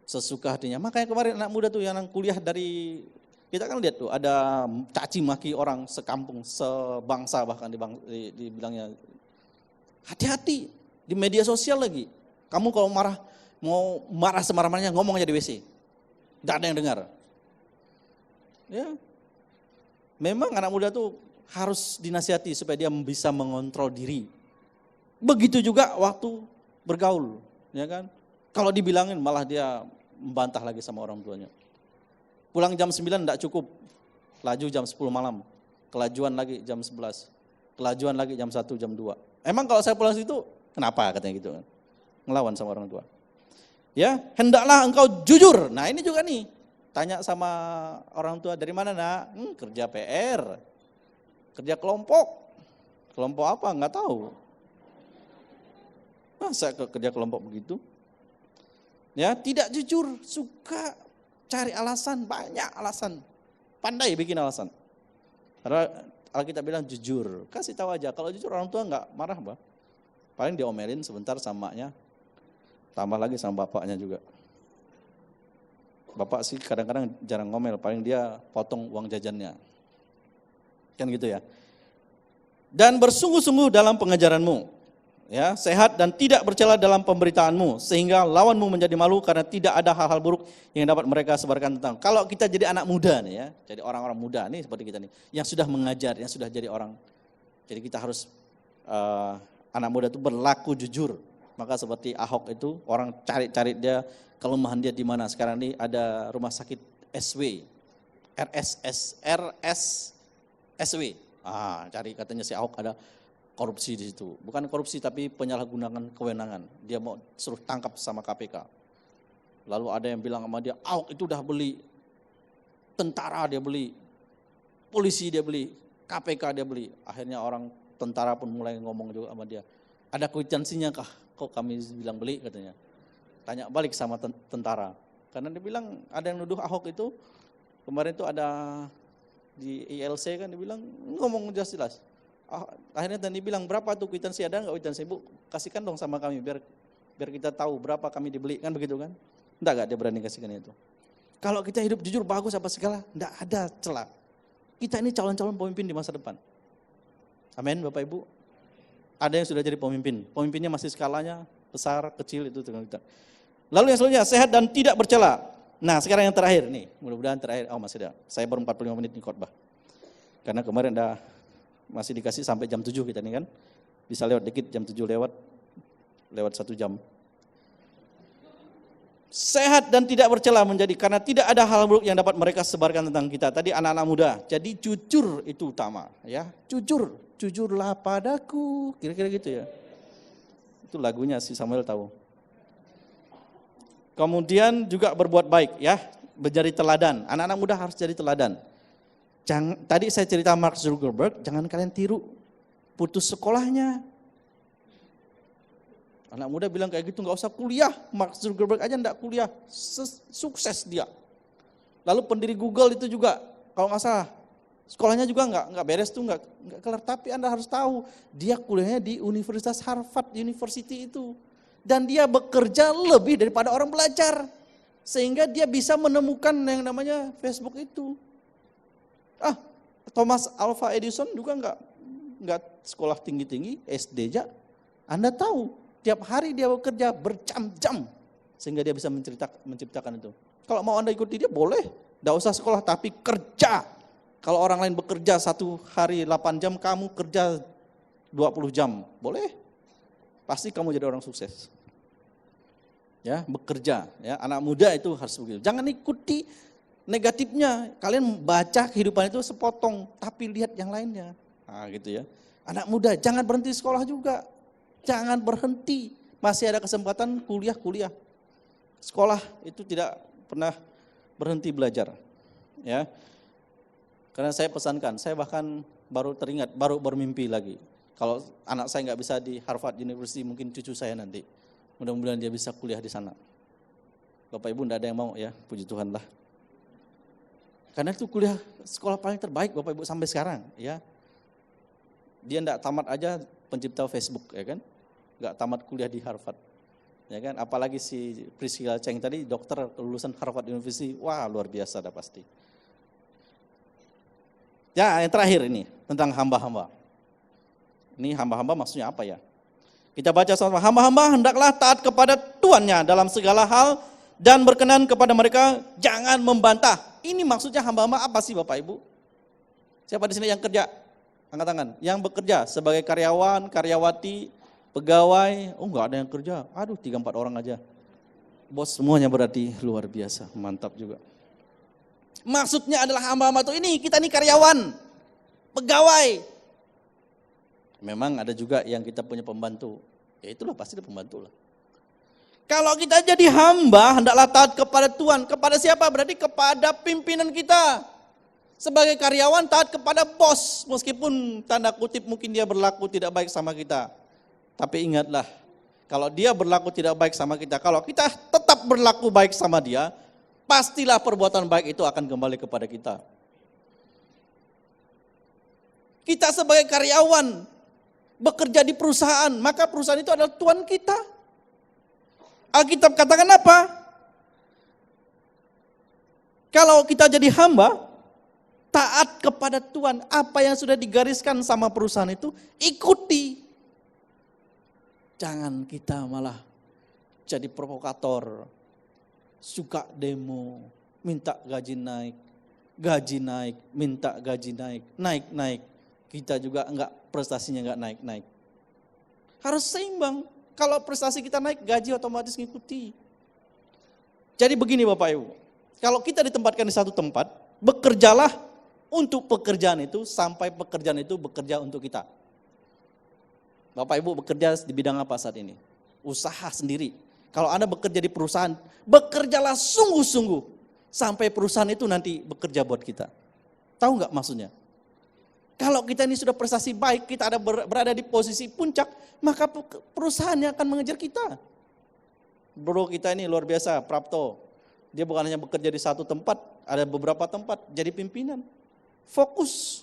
Sesuka hatinya. Makanya kemarin anak muda tuh yang kuliah dari, kita kan lihat tuh ada caci maki orang sekampung, sebangsa bahkan dibilangnya. Hati-hati di media sosial lagi. Kamu kalau mau marah semarah-marahnya ngomong aja di WC. Tidak ada yang dengar. Ya. Memang anak muda tuh harus dinasihati supaya dia bisa mengontrol diri. Begitu juga waktu bergaul, ya kan? Kalau dibilangin malah dia membantah lagi sama orang tuanya. Pulang jam 9 enggak cukup. Laju jam 10 malam. Kelajuan lagi jam 11. Kelajuan lagi jam 1, jam 2. Emang kalau saya pulang situ, kenapa katanya gitu kan? Ngelawan sama orang tua. Ya, hendaklah engkau jujur. Nah, ini juga nih. Tanya sama orang tua, dari mana nak? Kerja PR. Kerja kelompok. Kelompok apa? Enggak tahu. Masa kerja kelompok begitu? Ya, tidak jujur, suka cari alasan, banyak alasan. Pandai bikin alasan. Karena Alkitab bilang jujur, kasih tahu aja. Kalau jujur orang tua enggak marah, Mbak. Paling diomelin sebentar sama maknya, tambah lagi sama bapaknya juga. Bapak sih kadang-kadang jarang ngomel, paling dia potong uang jajannya. Kan gitu ya. Dan bersungguh-sungguh dalam pengajaranmu. Ya, sehat dan tidak bercela dalam pemberitaanmu, sehingga lawanmu menjadi malu karena tidak ada hal-hal buruk yang dapat mereka sebarkan tentang. Kalau kita jadi anak muda nih ya, jadi orang-orang muda nih seperti kita nih, yang sudah mengajar, yang sudah jadi orang. Jadi kita harus anak muda itu berlaku jujur. Maka seperti Ahok itu, orang cari-cari dia, kelemahan dia di mana. Sekarang ini ada rumah sakit SW, RSSW. Cari katanya si Ahok ada korupsi di situ. Bukan korupsi tapi penyalahgunaan kewenangan. Dia mau suruh tangkap sama KPK. Lalu ada yang bilang sama dia, Ahok itu udah beli tentara, dia beli polisi, dia beli KPK, dia beli. Akhirnya orang tentara pun mulai ngomong juga sama dia. Ada kwitansinya kah? Kok kami bilang beli katanya. Tanya balik sama tentara. Karena dia bilang ada yang nuduh Ahok itu. Kemarin itu ada di ILC kan dibilang ngomong jelas-jelas. Akhirnya tadi bilang berapa tuh kwitansi, ada nggak kwitansi? Bu, kasihkan dong sama kami biar kita tahu berapa kami dibeli, kan begitu kan? Enggak dia berani kasihkan itu. Kalau kita hidup jujur bagus apa segala, enggak ada celah. Kita ini calon-calon pemimpin di masa depan. Amin Bapak Ibu. Ada yang sudah jadi pemimpin. Pemimpinnya masih skalanya besar, kecil itu dengan kita. Lalu yang selanjutnya sehat dan tidak bercela. Nah, sekarang yang terakhir nih, mudah-mudahan terakhir. Masih ada. Saya baru 45 menit nih khotbah. Karena kemarin masih dikasih sampai jam 7 kita nih kan. Bisa lewat dikit, jam 7 lewat 1 jam. Sehat dan tidak bercela menjadi, karena tidak ada hal buruk yang dapat mereka sebarkan tentang kita. Tadi anak-anak muda, jadi jujur itu utama. Ya, jujurlah padaku, kira-kira gitu ya. Itu lagunya si Samuel tahu. Kemudian juga berbuat baik ya, menjadi teladan. Anak-anak muda harus jadi teladan. Tadi saya cerita Mark Zuckerberg, jangan kalian tiru. Putus sekolahnya. Anak muda bilang kayak gitu, nggak usah kuliah. Mark Zuckerberg aja nggak kuliah, sukses dia. Lalu pendiri Google itu juga, kalau nggak salah, sekolahnya juga nggak beres tuh, nggak kelar. Tapi Anda harus tahu, dia kuliahnya di Universitas Harvard University itu. Dan dia bekerja lebih daripada orang belajar. Sehingga dia bisa menemukan yang namanya Facebook itu. Thomas Alva Edison juga nggak sekolah tinggi-tinggi, SD aja. Anda tahu, tiap hari dia bekerja berjam-jam. Sehingga dia bisa menciptakan itu. Kalau mau Anda ikuti dia boleh, nggak usah sekolah tapi kerja. Kalau orang lain bekerja 1 hari 8 jam, kamu kerja 20 jam, boleh. Pasti kamu jadi orang sukses. Ya, bekerja, ya, anak muda itu harus begitu. Jangan ikuti negatifnya. Kalian baca kehidupan itu sepotong, tapi lihat yang lainnya. Nah, gitu ya. Anak muda jangan berhenti sekolah juga. Jangan berhenti. Masih ada kesempatan kuliah. Sekolah itu tidak pernah berhenti belajar. Ya. Karena saya pesankan, saya bahkan baru teringat, baru bermimpi lagi. Kalau anak saya nggak bisa di Harvard University, mungkin cucu saya nanti. Mudah-mudahan dia bisa kuliah di sana. Bapak Ibu enggak ada yang mau ya, puji Tuhan lah. Karena itu kuliah sekolah paling terbaik Bapak Ibu sampai sekarang ya. Dia enggak tamat aja pencipta Facebook ya kan. Enggak tamat kuliah di Harvard. Ya kan, apalagi si Priscilla Cheng tadi dokter lulusan Harvard University. Wah, luar biasa dah pasti. Ya, yang terakhir ini tentang hamba-hamba. Ini hamba-hamba maksudnya apa ya? Kita baca sama hamba-hamba hendaklah taat kepada tuannya dalam segala hal dan berkenan kepada mereka, jangan membantah. Ini maksudnya hamba-hamba apa sih Bapak Ibu? Siapa di sini yang kerja? Angkat tangan. Yang bekerja sebagai karyawan, karyawati, pegawai. Oh enggak ada yang kerja. Aduh 3-4 orang aja. Bos semuanya berarti luar biasa, mantap juga. Maksudnya adalah hamba-hamba itu ini, kita ini karyawan, pegawai. Memang ada juga yang kita punya pembantu. Ya itulah pasti ada pembantu lah. Kalau kita jadi hamba, hendaklah taat kepada Tuhan. Kepada siapa? Berarti kepada pimpinan kita. Sebagai karyawan taat kepada bos. Meskipun tanda kutip mungkin dia berlaku tidak baik sama kita. Tapi ingatlah, kalau dia berlaku tidak baik sama kita, kalau kita tetap berlaku baik sama dia, pastilah perbuatan baik itu akan kembali kepada kita. Kita sebagai karyawan, bekerja di perusahaan, maka perusahaan itu adalah Tuhan kita. Alkitab katakan apa? Kalau kita jadi hamba, taat kepada Tuhan. Apa yang sudah digariskan sama perusahaan itu, ikuti. Jangan kita malah jadi provokator, suka demo, minta gaji naik, minta gaji naik. Kita juga enggak, prestasinya enggak naik. Harus seimbang. Kalau prestasi kita naik, gaji otomatis ngikuti. Jadi begini Bapak Ibu, kalau kita ditempatkan di satu tempat, bekerjalah untuk pekerjaan itu sampai pekerjaan itu bekerja untuk kita. Bapak Ibu bekerja di bidang apa saat ini? Usaha sendiri. Kalau Anda bekerja di perusahaan, bekerjalah sungguh-sungguh sampai perusahaan itu nanti bekerja buat kita. Tahu enggak maksudnya? Kalau kita ini sudah prestasi baik, kita ada berada di posisi puncak, maka perusahaan yang akan mengejar kita. Bro kita ini luar biasa, Prapto. Dia bukan hanya bekerja di satu tempat, ada beberapa tempat jadi pimpinan. Fokus.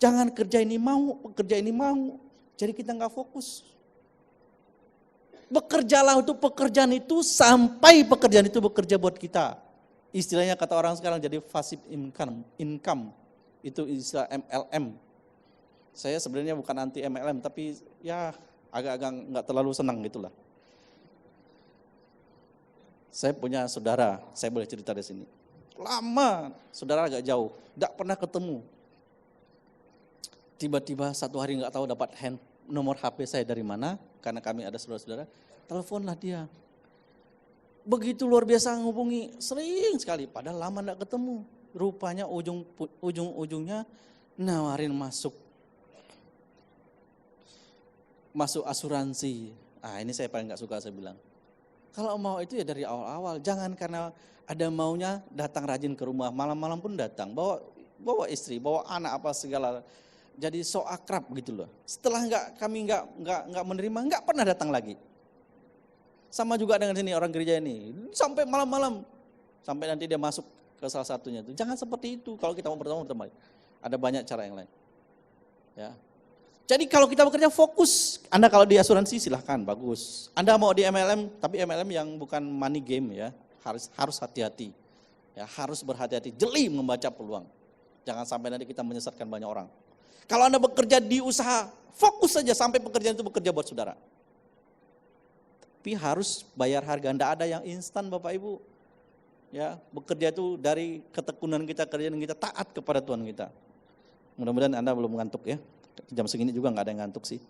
Jangan kerja ini mau, jadi kita nggak fokus. Bekerjalah untuk pekerjaan itu sampai pekerjaan itu bekerja buat kita. Istilahnya kata orang sekarang jadi passive income. Itu istilah MLM. Saya sebenarnya bukan anti MLM, tapi ya agak-agak nggak terlalu senang gitulah. Saya punya saudara, saya boleh cerita di sini. Lama, saudara agak jauh, nggak pernah ketemu. Tiba-tiba satu hari nggak tahu dapat nomor HP saya dari mana, karena kami ada saudara-saudara, teleponlah dia. Begitu luar biasa menghubungi, sering sekali, padahal lama enggak ketemu. Rupanya ujung-ujungnya nawarin masuk asuransi. Ini saya paling nggak suka, saya bilang. Kalau mau itu ya dari awal-awal, jangan karena ada maunya datang rajin ke rumah, malam-malam pun datang, bawa istri, bawa anak apa segala, jadi so akrab gitu loh. Setelah kami nggak menerima, nggak pernah datang lagi. Sama juga dengan sini orang gereja ini, sampai malam-malam, sampai nanti dia masuk ke salah satunya itu. Jangan seperti itu kalau kita mau bertemu teman. Ada banyak cara yang lain. Ya. Jadi kalau kita bekerja fokus, Anda kalau di asuransi silahkan, bagus. Anda mau di MLM, tapi MLM yang bukan money game ya, harus hati-hati. Ya, harus berhati-hati, jeli membaca peluang. Jangan sampai nanti kita menyesatkan banyak orang. Kalau Anda bekerja di usaha, fokus saja sampai pekerjaan itu bekerja buat saudara. Tapi harus bayar harga, tidak ada yang instan Bapak Ibu. Ya, bekerja itu dari ketekunan kita, kerjaan kita, taat kepada Tuhan kita. Mudah-mudahan Anda belum ngantuk ya. Jam segini juga nggak ada yang ngantuk sih.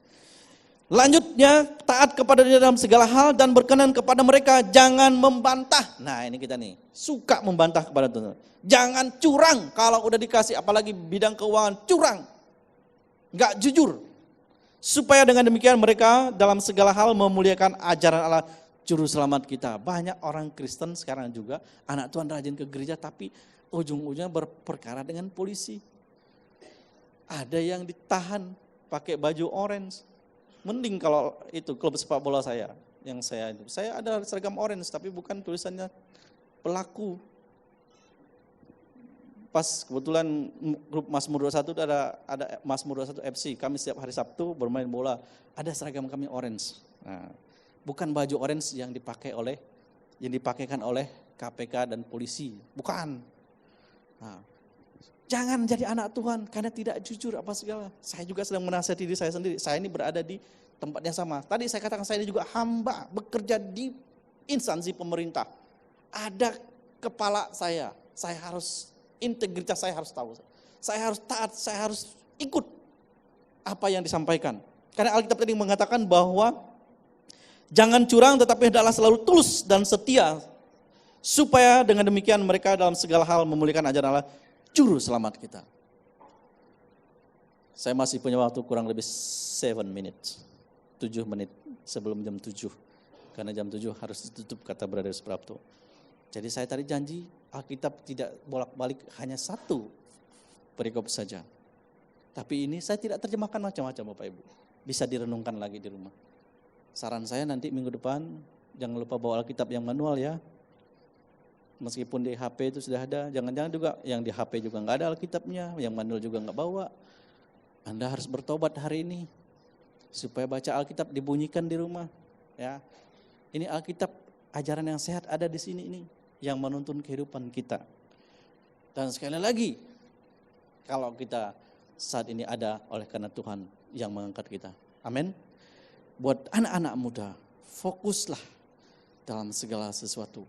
Lanjutnya, taat kepada Dia dalam segala hal dan berkenan kepada mereka, jangan membantah. Nah ini kita nih, suka membantah kepada Tuhan. Jangan curang, kalau udah dikasih apalagi bidang keuangan, curang. Nggak jujur. Supaya dengan demikian mereka dalam segala hal memuliakan ajaran Allah, Juru Selamat kita. Banyak orang Kristen sekarang juga, anak Tuhan rajin ke gereja tapi ujung-ujungnya berperkara dengan polisi. Ada yang ditahan pakai baju orange. Mending kalau itu klub sepak bola saya, yang saya ada seragam orange tapi bukan tulisannya pelaku. Pas kebetulan grup Mazmur 21 ada Mazmur 21 FC, kami setiap hari Sabtu bermain bola, ada seragam kami orange. Nah, bukan baju orange yang dipakaikan oleh KPK dan polisi, bukan. Nah, jangan jadi anak Tuhan karena tidak jujur apa segala. Saya juga sedang menasihati diri saya sendiri. Saya ini berada di tempat yang sama. Tadi saya katakan saya ini juga hamba, bekerja di instansi pemerintah. Ada kepala saya harus, integritas saya harus tahu. Saya harus taat, saya harus ikut apa yang disampaikan. Karena Alkitab tadi mengatakan bahwa jangan curang tetapi hendaklah selalu tulus dan setia. Supaya dengan demikian mereka dalam segala hal memuliakan ajaran Allah, Juru Selamat kita. Saya masih punya waktu kurang lebih 7 menit sebelum jam 7. Karena jam 7 harus ditutup kata Brother Suprapto. Jadi saya tadi janji Alkitab tidak bolak-balik hanya satu perikop saja. Tapi ini saya tidak terjemahkan macam-macam Bapak Ibu. Bisa direnungkan lagi di rumah. Saran saya nanti minggu depan jangan lupa bawa Alkitab yang manual ya. Meskipun di HP itu sudah ada, jangan-jangan juga yang di HP juga nggak ada Alkitabnya, yang manual juga nggak bawa. Anda harus bertobat hari ini supaya baca Alkitab dibunyikan di rumah. Ya, ini Alkitab ajaran yang sehat ada di sini ini yang menuntun kehidupan kita. Dan sekali lagi, kalau kita saat ini ada oleh karena Tuhan yang mengangkat kita. Amin. Buat anak-anak muda, fokuslah dalam segala sesuatu.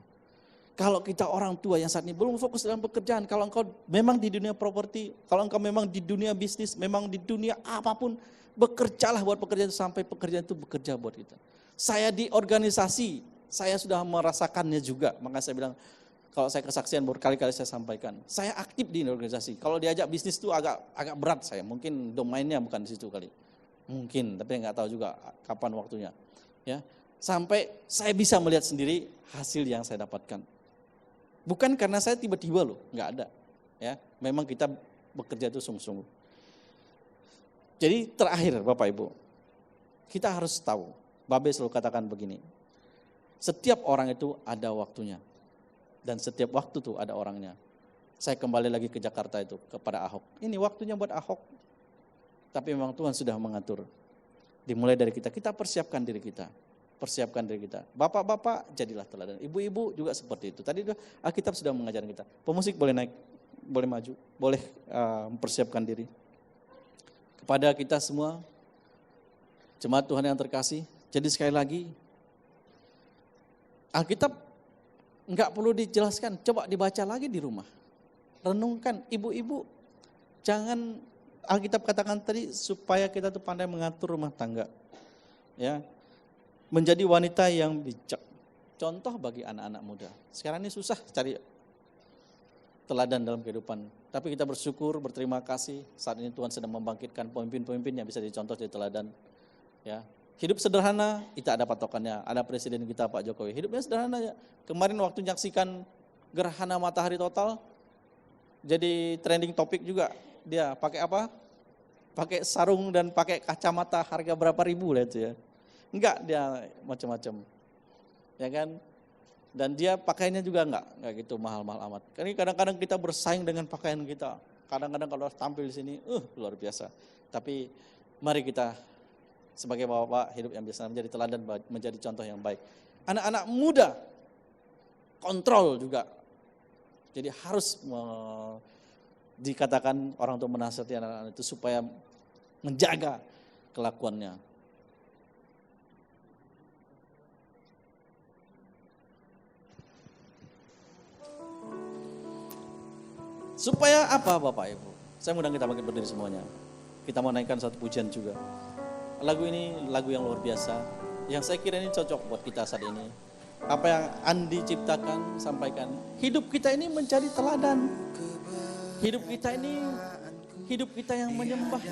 Kalau kita orang tua yang saat ini belum fokus dalam pekerjaan, kalau engkau memang di dunia properti, kalau engkau memang di dunia bisnis, memang di dunia apapun, bekerjalah buat pekerjaan itu sampai pekerjaan itu bekerja buat kita. Saya di organisasi, saya sudah merasakannya juga, maka saya bilang, kalau saya kesaksian berkali-kali saya sampaikan, saya aktif di organisasi. Kalau diajak bisnis itu agak berat saya, mungkin domainnya bukan di situ kali. Mungkin, tapi nggak tahu juga kapan waktunya. Ya, sampai saya bisa melihat sendiri hasil yang saya dapatkan. Bukan karena saya tiba-tiba loh, nggak ada. Ya, memang kita bekerja itu sungguh-sungguh. Jadi terakhir Bapak Ibu, kita harus tahu, Babe selalu katakan begini, setiap orang itu ada waktunya. Dan setiap waktu tuh ada orangnya. Saya kembali lagi ke Jakarta itu, kepada Ahok. Ini waktunya buat Ahok. Tapi memang Tuhan sudah mengatur. Dimulai dari kita persiapkan diri kita. Persiapkan diri kita. Bapak-bapak jadilah teladan. Ibu-ibu juga seperti itu. Tadi Alkitab sudah mengajarkan kita. Pemusik boleh naik, boleh maju, boleh mempersiapkan diri. Kepada kita semua, jemaat Tuhan yang terkasih. Jadi sekali lagi, Alkitab enggak perlu dijelaskan, coba dibaca lagi di rumah. Renungkan, ibu-ibu, jangan Alkitab katakan tadi supaya kita tuh pandai mengatur rumah tangga. Ya. Menjadi wanita yang bijak. Contoh bagi anak-anak muda. Sekarang ini susah cari teladan dalam kehidupan. Tapi kita bersyukur, berterima kasih saat ini Tuhan sedang membangkitkan pemimpin-pemimpin yang bisa dicontoh jadi teladan. Ya. Hidup sederhana, kita ada patokannya. Ada presiden kita Pak Jokowi, hidupnya sederhana ya. Kemarin waktu menyaksikan gerhana matahari total, jadi trending topik juga. Dia pakai apa? Pakai sarung dan pakai kacamata harga berapa ribu lah itu ya. Enggak, dia macam-macam. Ya kan? Dan dia pakaiannya juga enggak gitu mahal-mahal amat. Karena kadang-kadang kita bersaing dengan pakaian kita. Kadang-kadang kalau tampil di sini, luar biasa. Tapi mari kita sebagai bapak-bapak hidup yang biasa menjadi teladan, menjadi contoh yang baik. Anak-anak muda kontrol juga. Jadi harus dikatakan orang tua menasihati anak-anak itu supaya menjaga kelakuannya. Supaya apa Bapak Ibu? Saya undang kita bangkit berdiri semuanya. Kita mau naikkan satu pujian juga. Lagu ini lagu yang luar biasa, yang saya kira ini cocok buat kita saat ini. Apa yang Andi ciptakan, sampaikan. Hidup kita ini menjadi teladan. Hidup kita ini, hidup kita yang menyembah.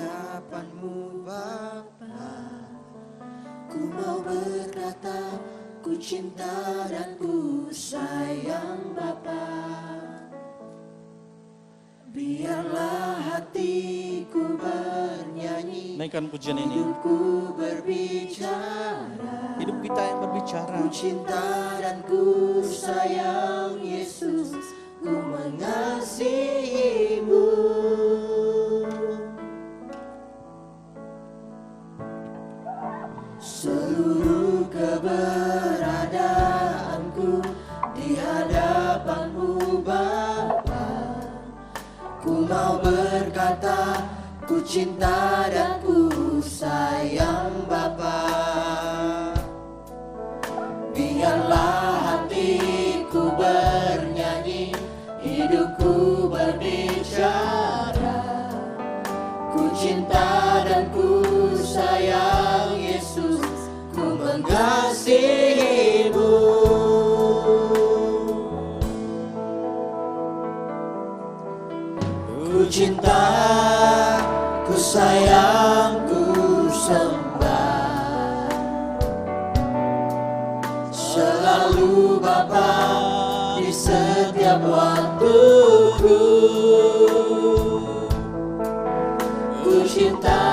Ku mau berkata, ku cinta dan ku sayang Bapa. Biarlah hatiku bernyanyi,
Naikkan pujian ini.
hidupku berbicara.
Hidup kita yang berbicara.
Ku cinta dan ku sayang Yesus, ku mengasihimu. Seluruh keberadaanku di hadapanmu Bapa. Ku mau berkata, ku cinta dan ku sayang Bapa. Biarlah hatiku bernyanyi, hidupku berbicara. Ku cinta dan ku sayang Yesus, ku mengasihimu. Ku cinta, ku sayang, ku sembah. Selalu Bapa di setiap waktuku. Ku cinta,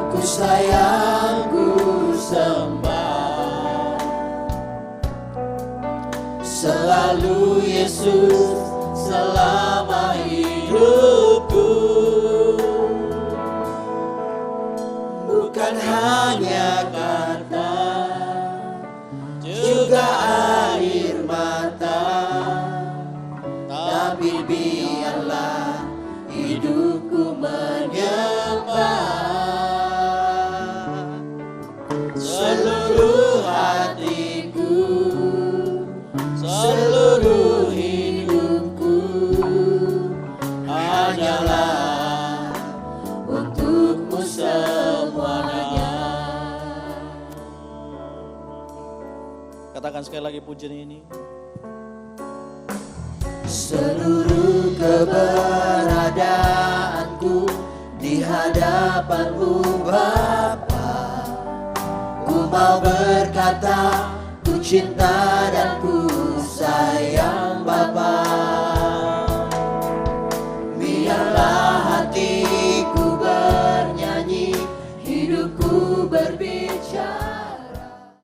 ku sayang, ku sembah. Selalu Yesus selama hidupku. Bukan hanya kata, juga air mata, tapi biarlah hidupku menyembah. Seluruh hatiku, seluruh hidupku hanyalah untukmu semuanya.
Katakan sekali lagi pujian ini.
Seluruh keberadaanku di hadapanmu Bapa. Ku mau berkata, ku cinta dan ku